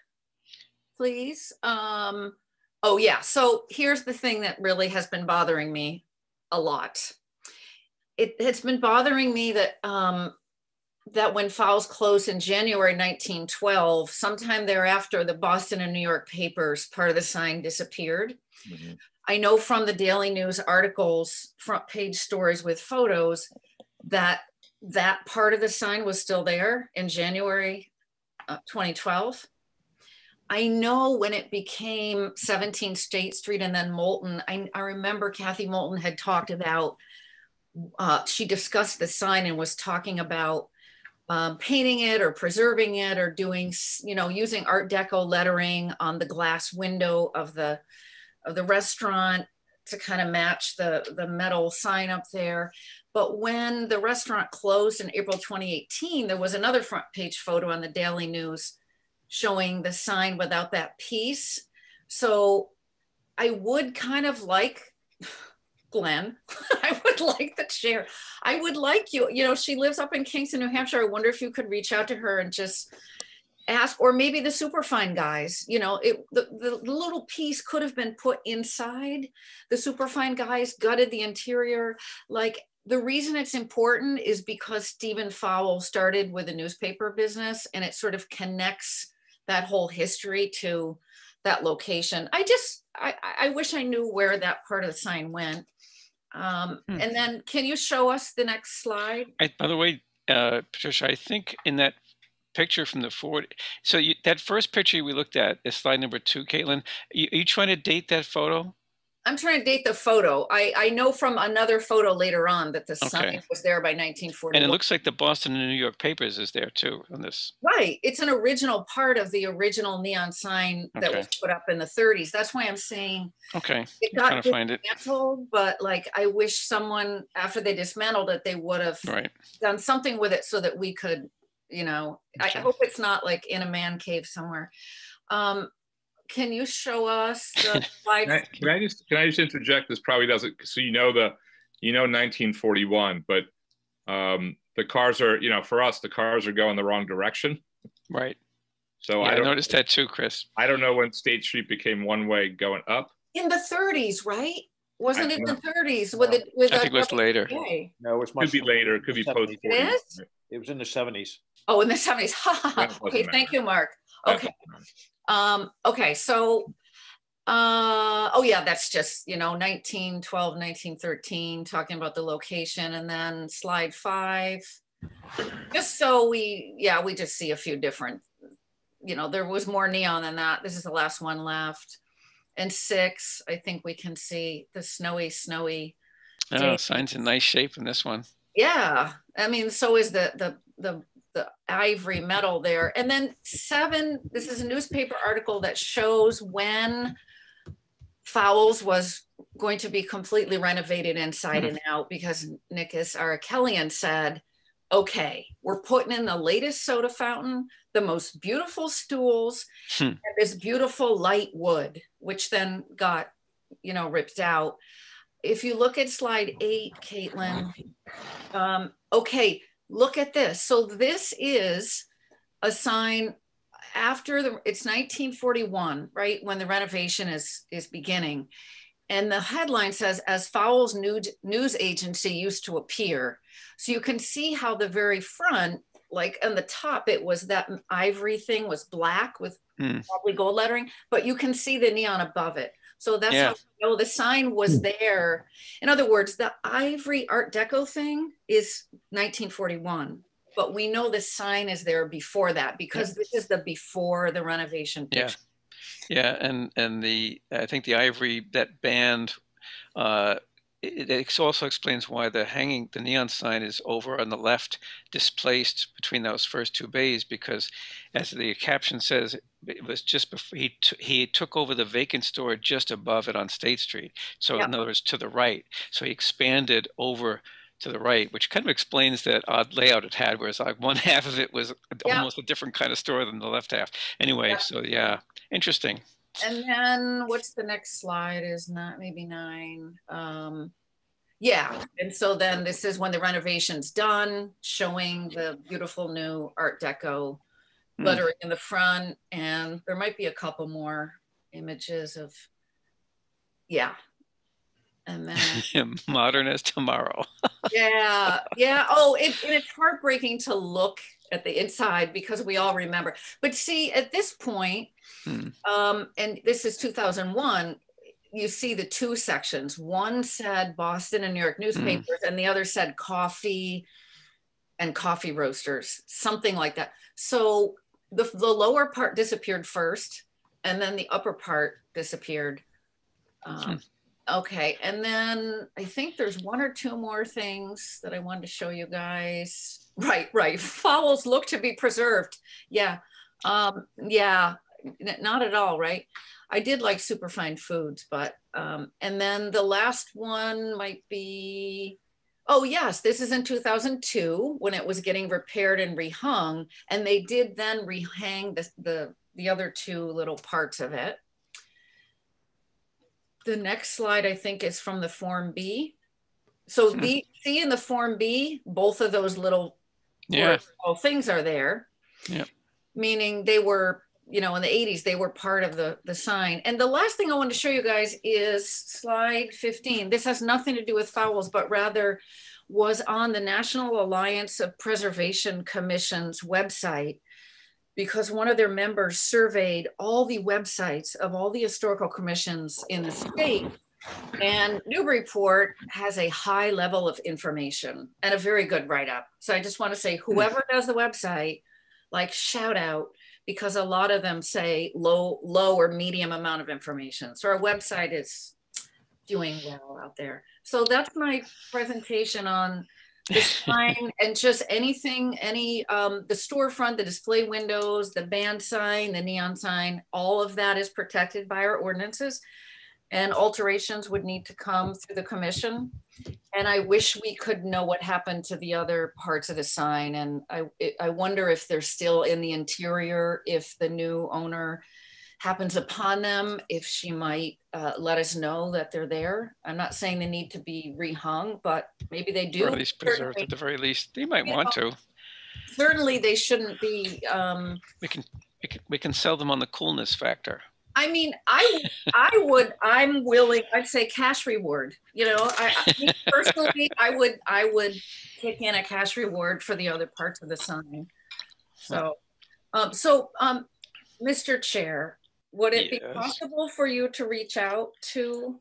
please? Oh yeah, so here's the thing that really has been bothering me a lot. It's been bothering me that that when Fowles closed in January 1912, sometime thereafter, the Boston and New York papers, part of the sign disappeared. Mm-hmm. I know from the Daily News articles, front page stories with photos, that part of the sign was still there in January 2012. I know when it became 17 State Street and then Moulton, I remember Kathy Moulton had talked about, she discussed the sign and was talking about painting it or preserving it or doing, using Art Deco lettering on the glass window of the restaurant to kind of match the metal sign up there. But when the restaurant closed in April 2018, there was another front page photo on the Daily News showing the sign without that piece. So I would kind of like, Glenn, I would like the chair. I would like you, she lives up in Kingston, New Hampshire. I wonder if you could reach out to her and just ask, or maybe the Superfine guys, the little piece could have been put inside. The Superfine guys gutted the interior. Like, the reason it's important is because Stephen Fowle started with a newspaper business, and it sort of connects that whole history to that location. I wish I knew where that part of the sign went. And then can you show us the next slide? By the way, Patricia, I think in that picture from the forward, so that first picture we looked at is slide number 2, Caitlin. Are you trying to date that photo? I'm trying to date the photo. I know from another photo later on that the sign was there by 1941. And it looks like the Boston and New York papers is there too on this. Right. It's an original part of the original neon sign that was put up in the 30s. That's why I'm saying it got dismantled, but like I wish someone, after they dismantled it, they would have done something with it so that we could, I hope it's not like in a man cave somewhere. Can you show us the slide? Can I just interject? This probably doesn't. So 1941, but the cars are, for us, the cars are going the wrong direction. Right. So I noticed that too, Chris. I don't know when State Street became one way going up. In the 30s, right? Wasn't it in the 30s? I think it was later. No, it was much. Could be later. It could be post. It is? It was in the 70s. Oh, in the 70s. Okay, thank you, Mark. Okay. Okay, so, oh yeah, that's just, 1912, 1913, talking about the location. And then slide 5, just so we just see a few different, there was more neon than that. This is the last one left. And 6, I think we can see the snowy. Oh, sign's in nice shape in this one. Yeah, I mean, so is the ivory metal there. And then 7, this is a newspaper article that shows when Fowles was going to be completely renovated inside and out because Nicholas Arakelian said, okay, we're putting in the latest soda fountain, the most beautiful stools, and this beautiful light wood, which then got, you know, ripped out. If you look at slide 8, Caitlin, okay, look at this. So this is a sign after it's 1941, right? When the renovation is beginning. And the headline says, as Fowles news agency used to appear. So you can see how the very front, like on the top, it was that ivory thing was black with probably gold lettering, but you can see the neon above it. So that's how you know the sign was there. In other words, the ivory Art Deco thing is 1941. But we know the sign is there before that because this is the before the renovation picture. Yeah, and I think the ivory, that band, it also explains why the neon sign is over on the left, displaced between those first two bays, because as the caption says, it was just before he took over the vacant store just above it on State Street. So in other words, to the right. So he expanded over to the right, which kind of explains that odd layout it had, whereas like one half of it was almost a different kind of store than the left half. Anyway, so yeah, interesting. And then what's the next slide is not maybe 9. Yeah, and so then this is when the renovation's done, showing the beautiful new Art Deco lettering in the front, and there might be a couple more images of, and then modern as tomorrow. yeah. Oh, it's heartbreaking to look at the inside because we all remember. But see, at this point, and this is 2001, you see the two sections. One said Boston and New York newspapers, and the other said coffee and coffee roasters, something like that. So the lower part disappeared first, and then the upper part disappeared. Okay, and then I think there's 1 or 2 more things that I wanted to show you guys. Right. Fowls look to be preserved. Yeah, not at all, right? I did like superfine foods, but, and then the last one might be, oh yes, this is in 2002 when it was getting repaired and rehung, and they did then rehang the other 2 little parts of it. The next slide, I think, is from the Form B. So see in the Form B, both of those little things are there. Yeah. Meaning they were, you know, in the 80s, they were part of the sign. And the last thing I want to show you guys is slide 15. This has nothing to do with fowls, but rather was on the National Alliance of Preservation Commission's website, because one of their members surveyed all the websites of all the historical commissions in the state. And Newburyport has a high level of information and a very good write-up. So I just want to say, whoever does the website, like, shout out, because a lot of them say low or medium amount of information. So our website is doing well out there. So that's my presentation on the sign and just anything, the storefront, the display windows, the band sign, the neon sign, all of that is protected by our ordinances, and alterations would need to come through the commission. And I wish we could know what happened to the other parts of the sign. And I wonder if they're still in the interior, if the new owner happens upon them, if she might let us know that they're there. I'm not saying they need to be rehung, but maybe they do. Or at least preserved at the very least. They might want to. Certainly they shouldn't be. We can sell them on the coolness factor. I mean, I'm willing, I'd say cash reward, you know, me personally, I would kick in a cash reward for the other parts of the sign. So, Mr. Chair, would it be possible for you to reach out to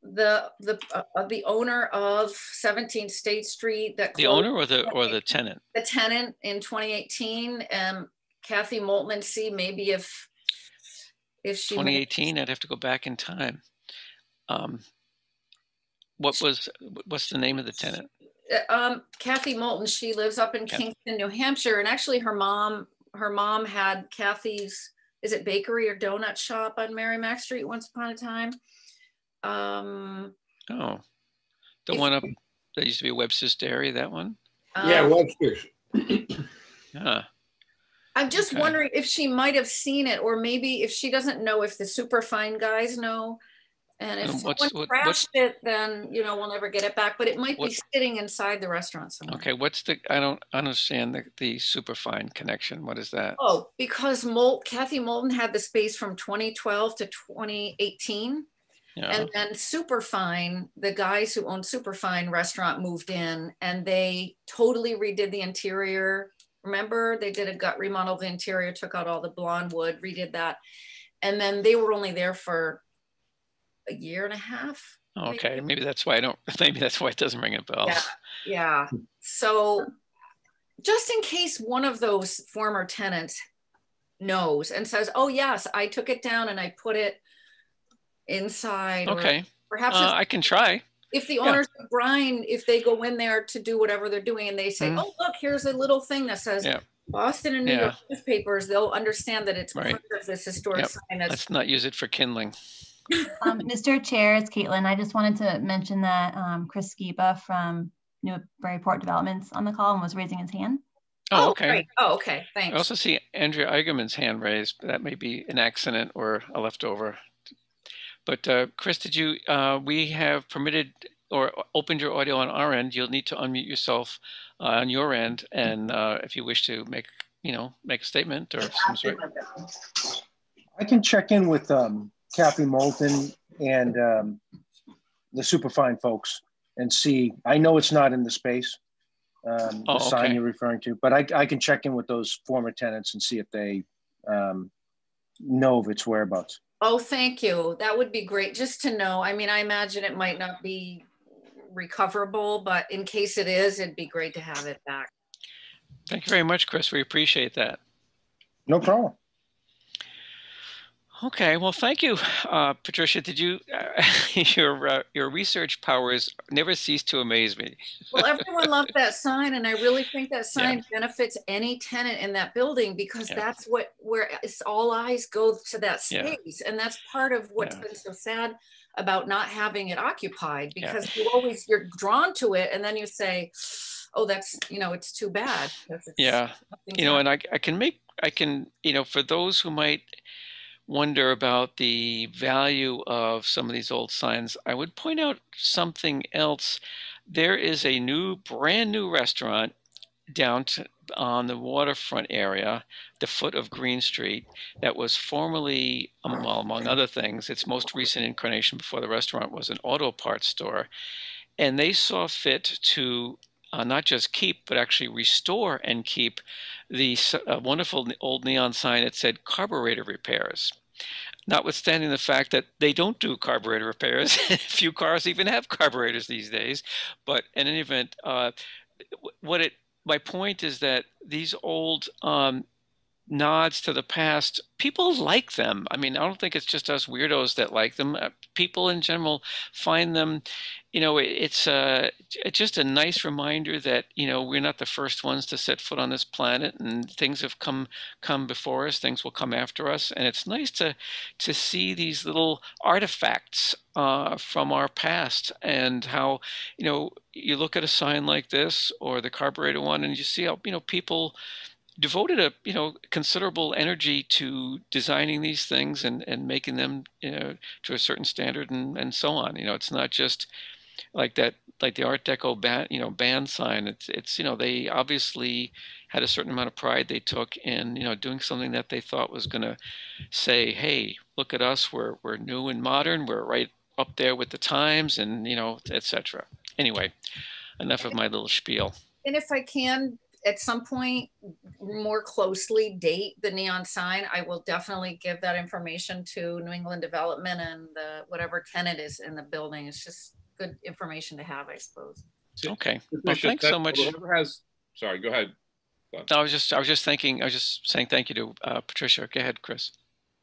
the owner of 17 State Street that the owner or the tenant? The tenant in 2018, Kathy Moltman, see maybe if she 2018, I'd have to go back in time. What's the name of the tenant? Kathy Moulton. She lives up in Kingston, New Hampshire, and actually her mom had Kathy's. is it bakery or donut shop on Merrimack Street once upon a time. Oh, the one up that used to be Webster's Dairy, that one? Yeah, Webster's. Yeah. I'm just wondering if she might have seen it, or maybe if she doesn't know, if the superfine guys know. And if someone crashed it, then, you know, we'll never get it back, but it might be sitting inside the restaurant somewhere. Okay, what's the, I don't understand the superfine connection. What is that? Oh, because Kathy Moulton had the space from 2012 to 2018. Yeah. And then Superfine, the guys who owned Superfine restaurant moved in and they totally redid the interior. Remember, they did a gut remodel of the interior, took out all the blonde wood, redid that. And then they were only there for a year and a half. Okay, maybe that's why maybe that's why it doesn't ring a bell. Yeah, yeah. So just in case one of those former tenants knows and says, oh yes, I took it down and I put it inside. Okay, or perhaps I can try. If the owners of Brine, if they go in there to do whatever they're doing and they say, oh, look, here's a little thing that says Boston and New York newspapers, they'll understand that it's part of this historic sign. Let's not use it for kindling. Mr. Chair, it's Caitlin. I just wanted to mention that Chris Skiba from Newburyport Development's on the call and was raising his hand. Oh, okay. Great. Oh, okay. Thanks. I also see Andrea Eigerman's hand raised, but that may be an accident or a leftover. But Chris, did you, we have permitted or opened your audio on our end. You'll need to unmute yourself on your end. And if you wish to make a statement or some sort. I can check in with Kathy Moulton and the Superfine folks and see. I know it's not in the space, the sign you're referring to, but I can check in with those former tenants and see if they know of its whereabouts. Oh, thank you. That would be great just to know. I mean, I imagine it might not be recoverable, but in case it is, it'd be great to have it back. Thank you very much, Chris. We appreciate that. No problem. Okay, well, thank you, Patricia. Did you your research powers never cease to amaze me. Well, everyone loved that sign, and I really think that sign benefits any tenant in that building because that's where it's all eyes go to that space, and that's part of what's been so sad about not having it occupied because you're drawn to it, and then you say, "Oh, that's it's too bad." And I can for those who might wonder about the value of some of these old signs, I would point out something else. There is a brand new restaurant down on the waterfront area, the foot of Green Street, that was formerly, well, among other things, its most recent incarnation before the restaurant was an auto parts store. And they saw fit to not just keep, but actually restore and keep the wonderful old neon sign that said carburetor repairs. Notwithstanding the fact that they don't do carburetor repairs, few cars even have carburetors these days. But in any event, my point is that these old nods to the past, people like them. I mean, I don't think it's just us weirdos that like them. People in general find them, it's just a nice reminder that, we're not the first ones to set foot on this planet, and things have come before us, things will come after us. And it's nice to see these little artifacts from our past, and how, you look at a sign like this or the carburetor one, and you see how, people devoted a considerable energy to designing these things and making them to a certain standard and so on. It's not just like that, like the Art Deco band sign. It's they obviously had a certain amount of pride they took in doing something that they thought was going to say, hey, look at us, we're new and modern, we're right up there with the times, and etc. Anyway, enough of my little spiel. And if I can, at some point, more closely date the neon sign, I will definitely give that information to New England Development and whatever tenant is in the building. It's just good information to have, I suppose. Okay. Well, thanks so much. Sorry, go ahead. No, I was just saying thank you to Patricia. Go ahead, Chris.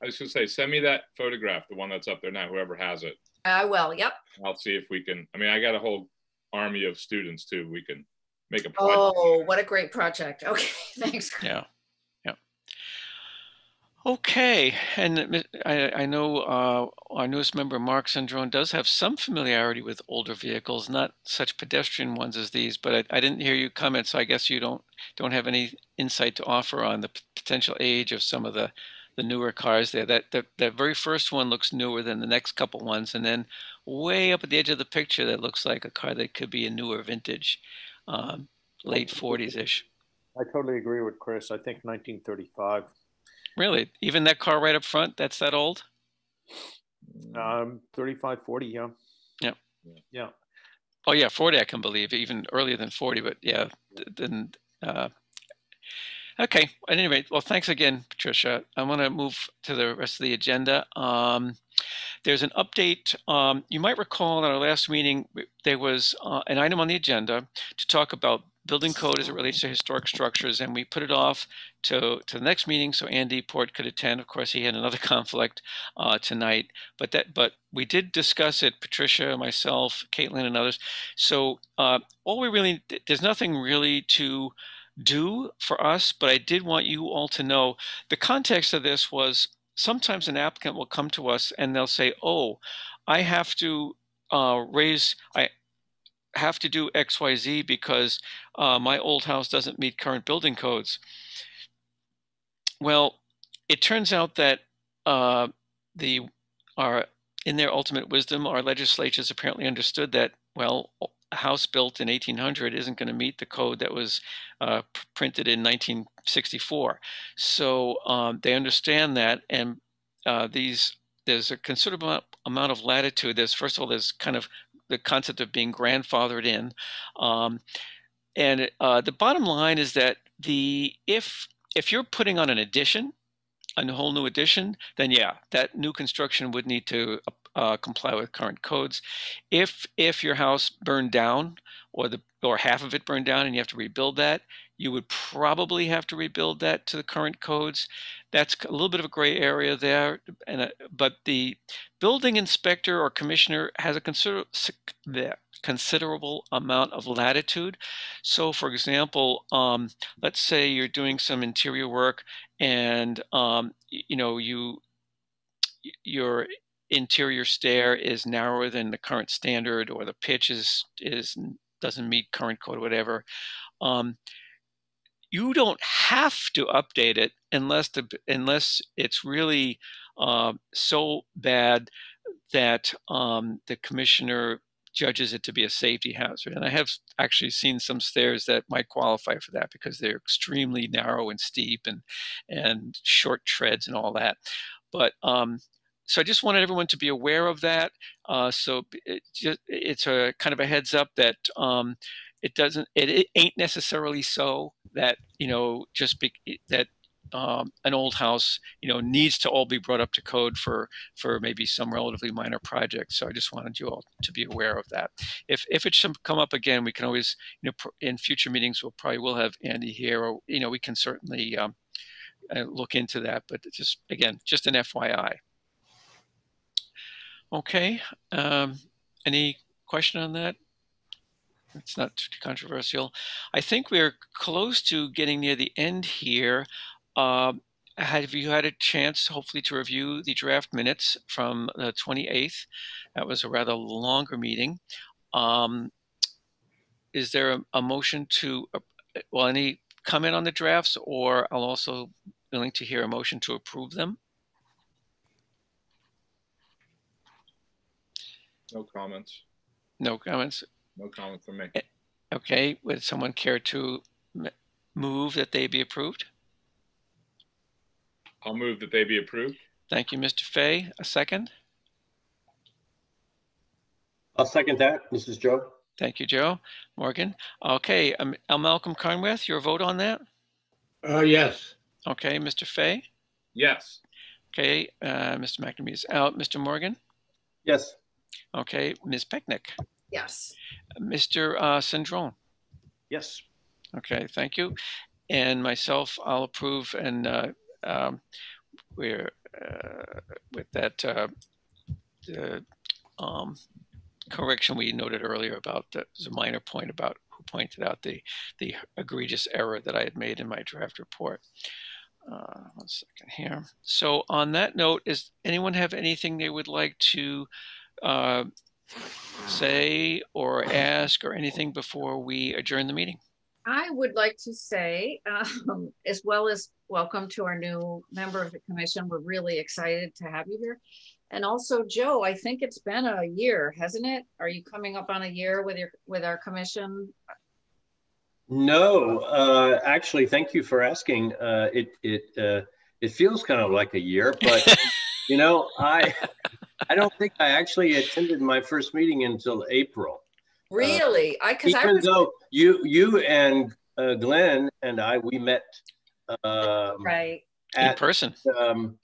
I was going to say, send me that photograph, the one that's up there now, whoever has it. I will. Yep. I'll see if we can. I mean, I got a whole army of students too. We can make a project. Oh, what a great project. Okay, thanks. Yeah. Okay, and I know our newest member, Mark Sandrone, does have some familiarity with older vehicles, not such pedestrian ones as these, but I didn't hear you comment, so I guess you don't have any insight to offer on the potential age of some of the newer cars there. That very first one looks newer than the next couple ones, and then way up at the edge of the picture, that looks like a car that could be a newer vintage, late 40s-ish. I totally agree with Chris. I think 1935. Really? Even that car right up front, that's that old? 35, 40, yeah. Yeah. Yeah. Oh yeah, 40 I can believe, even earlier than 40, but yeah, then okay. At any rate, well, thanks again, Patricia. I want to move to the rest of the agenda. There's an update. You might recall at our last meeting, there was an item on the agenda to talk about building code as it relates to historic structures, and we put it off to the next meeting so Andy Port could attend. Of course, he had another conflict tonight, but we did discuss it, Patricia, myself, Caitlin, and others. So there's nothing really to do for us, but I did want you all to know the context of this was sometimes an applicant will come to us and they'll say, oh, I have to I have to do XYZ because my old house doesn't meet current building codes. Well, it turns out that in their ultimate wisdom, our legislatures apparently understood that, well, a house built in 1800 isn't going to meet the code that was printed in 1964. So they understand that, and there's a considerable amount of latitude. First of all, there's kind of the concept of being grandfathered in. And the bottom line is that if you're putting on an addition, a whole new addition, then yeah, that new construction would need to comply with current codes. If your house burned down or half of it burned down and you have to rebuild that, you would probably have to rebuild that to the current codes. That's a little bit of a gray area there, but the building inspector or commissioner has a considerable amount of latitude. So for example, let's say you're doing some interior work and your interior stair is narrower than the current standard, or the pitch doesn't meet current code or whatever. You don't have to update it unless it's really so bad that the commissioner judges it to be a safety hazard. And I have actually seen some stairs that might qualify for that because they're extremely narrow and steep and short treads and all that. But so I just wanted everyone to be aware of that. So it's a kind of a heads up that it ain't necessarily so that that an old house needs to all be brought up to code for maybe some relatively minor projects. So I just wanted you all to be aware of that. If it should come up again, we can always in future meetings we'll have Andy here, or we can certainly look into that. But just an FYI. Okay. Any question on that? It's not too controversial. I think we're close to getting near the end here. Have you had a chance, hopefully, to review the draft minutes from the 28th? That was a rather longer meeting. Is there a motion to, any comment on the drafts, or I'll also willing to hear a motion to approve them? No comments. No comments? No comment from me. Okay, would someone care to move that they be approved? I'll move that they be approved. Thank you, Mr. Fay. A second? I'll second that. This is Joe. Thank you, Joe. Morgan. Okay, Malcolm Carnwath, your vote on that? Yes. Okay, Mr. Fay? Yes. Okay, Mr. McNamee is out. Mr. Morgan? Yes. Okay, Ms. Pecknick? Yes. Mr. Cendron? Yes. Okay, thank you. And myself, I'll approve, and we're with that the correction we noted earlier about the minor point about who pointed out the egregious error that I had made in my draft report. One second here. So on that note, is anyone have anything they would like to say or ask or anything before we adjourn the meeting? I would like to say, as well as welcome to our new member of the commission. We're really excited to have you here. And also, Joe, I think it's been a year, hasn't it? Are you coming up on a year with our commission? No, actually, thank you for asking. It feels kind of like a year, but you know, I don't think I actually attended my first meeting until April. Really? Even though you and Glenn and we met right in person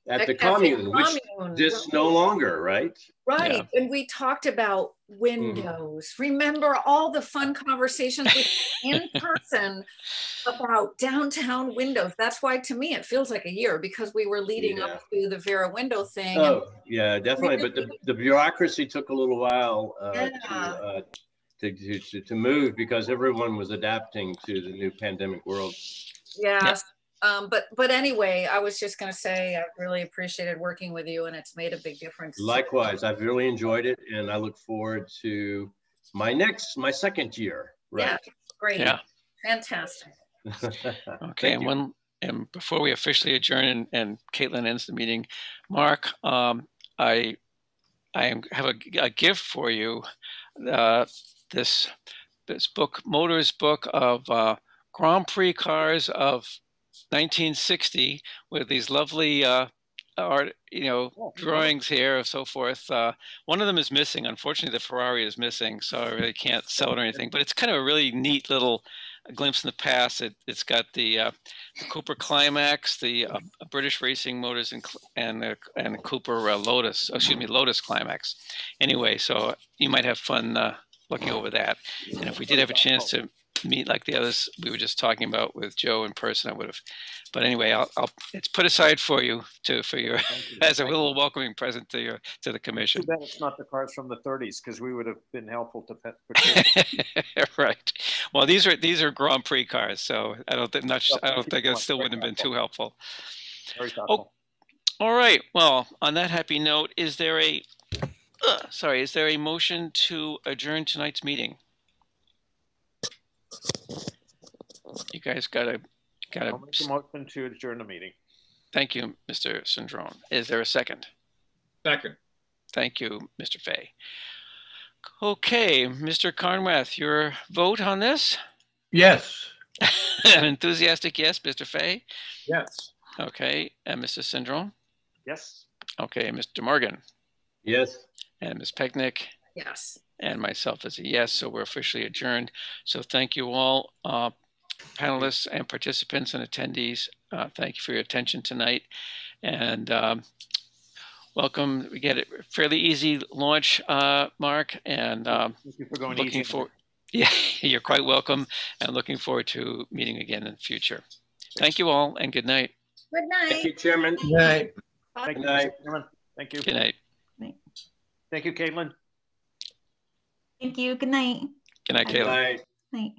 at the commune, which this no longer, right? Right. Yeah. And we talked about windows. Remember all the fun conversations in person about downtown windows. That's why to me it feels like a year, because we were leading up to the Vera window thing. Oh, yeah, definitely. But the bureaucracy took a little while to move, because everyone was adapting to the new pandemic world. Yes. But anyway, I was just going to say I really appreciated working with you, and it's made a big difference. Likewise, I've really enjoyed it, and I look forward to my second year. Right. Yeah, great. Yeah, fantastic. Okay, and before we officially adjourn and Caitlin ends the meeting, Mark, I have a gift for you. This book, Motors book of Grand Prix cars of 1960, with these lovely art, drawings here and so forth. One of them is missing. Unfortunately, the Ferrari is missing, so I really can't sell it or anything. But it's kind of a really neat little glimpse in the past. It's got the Cooper Climax, the British Racing Motors, and the Cooper Lotus. Excuse me, Lotus Climax. Anyway, so you might have fun looking over that. And if we did have a chance to meet like the others we were just talking about with Joe in person, I would have. But anyway, it's put aside for you as a little welcoming present to the commission. Too bad it's not the cars from the 30s, because we would have been helpful to participate. Right. Well, these are Grand Prix cars, so I don't think it still wouldn't have been too helpful. Very thoughtful. Oh, all right. Well, on that happy note, is there a motion to adjourn tonight's meeting? You guys got a I'll make a motion to adjourn the meeting. Thank you, Mr. Cindrone. Is there a second? Second. Thank you, Mr. Fay. Okay, Mr. Carnwath, your vote on this? Yes. An enthusiastic yes, Mr. Fay? Yes. Okay, and Mr. Cindrone? Yes. Okay, Mr. Morgan? Yes. And Ms. Peknick? Yes. And myself as a yes, so we're officially adjourned. So thank you all, panelists and participants and attendees. Thank you for your attention tonight. And welcome. We get a fairly easy launch, Mark, and thank you for going looking forward. Yeah, you're quite welcome, and looking forward to meeting again in the future. Thank you all, and good night. Good night. Thank you, Chairman. Good night. Thank you, Chairman. Thank you. Good night. Thank you, Caitlin. Thank you. Good night. Good night, Caitlin. Good night. Night.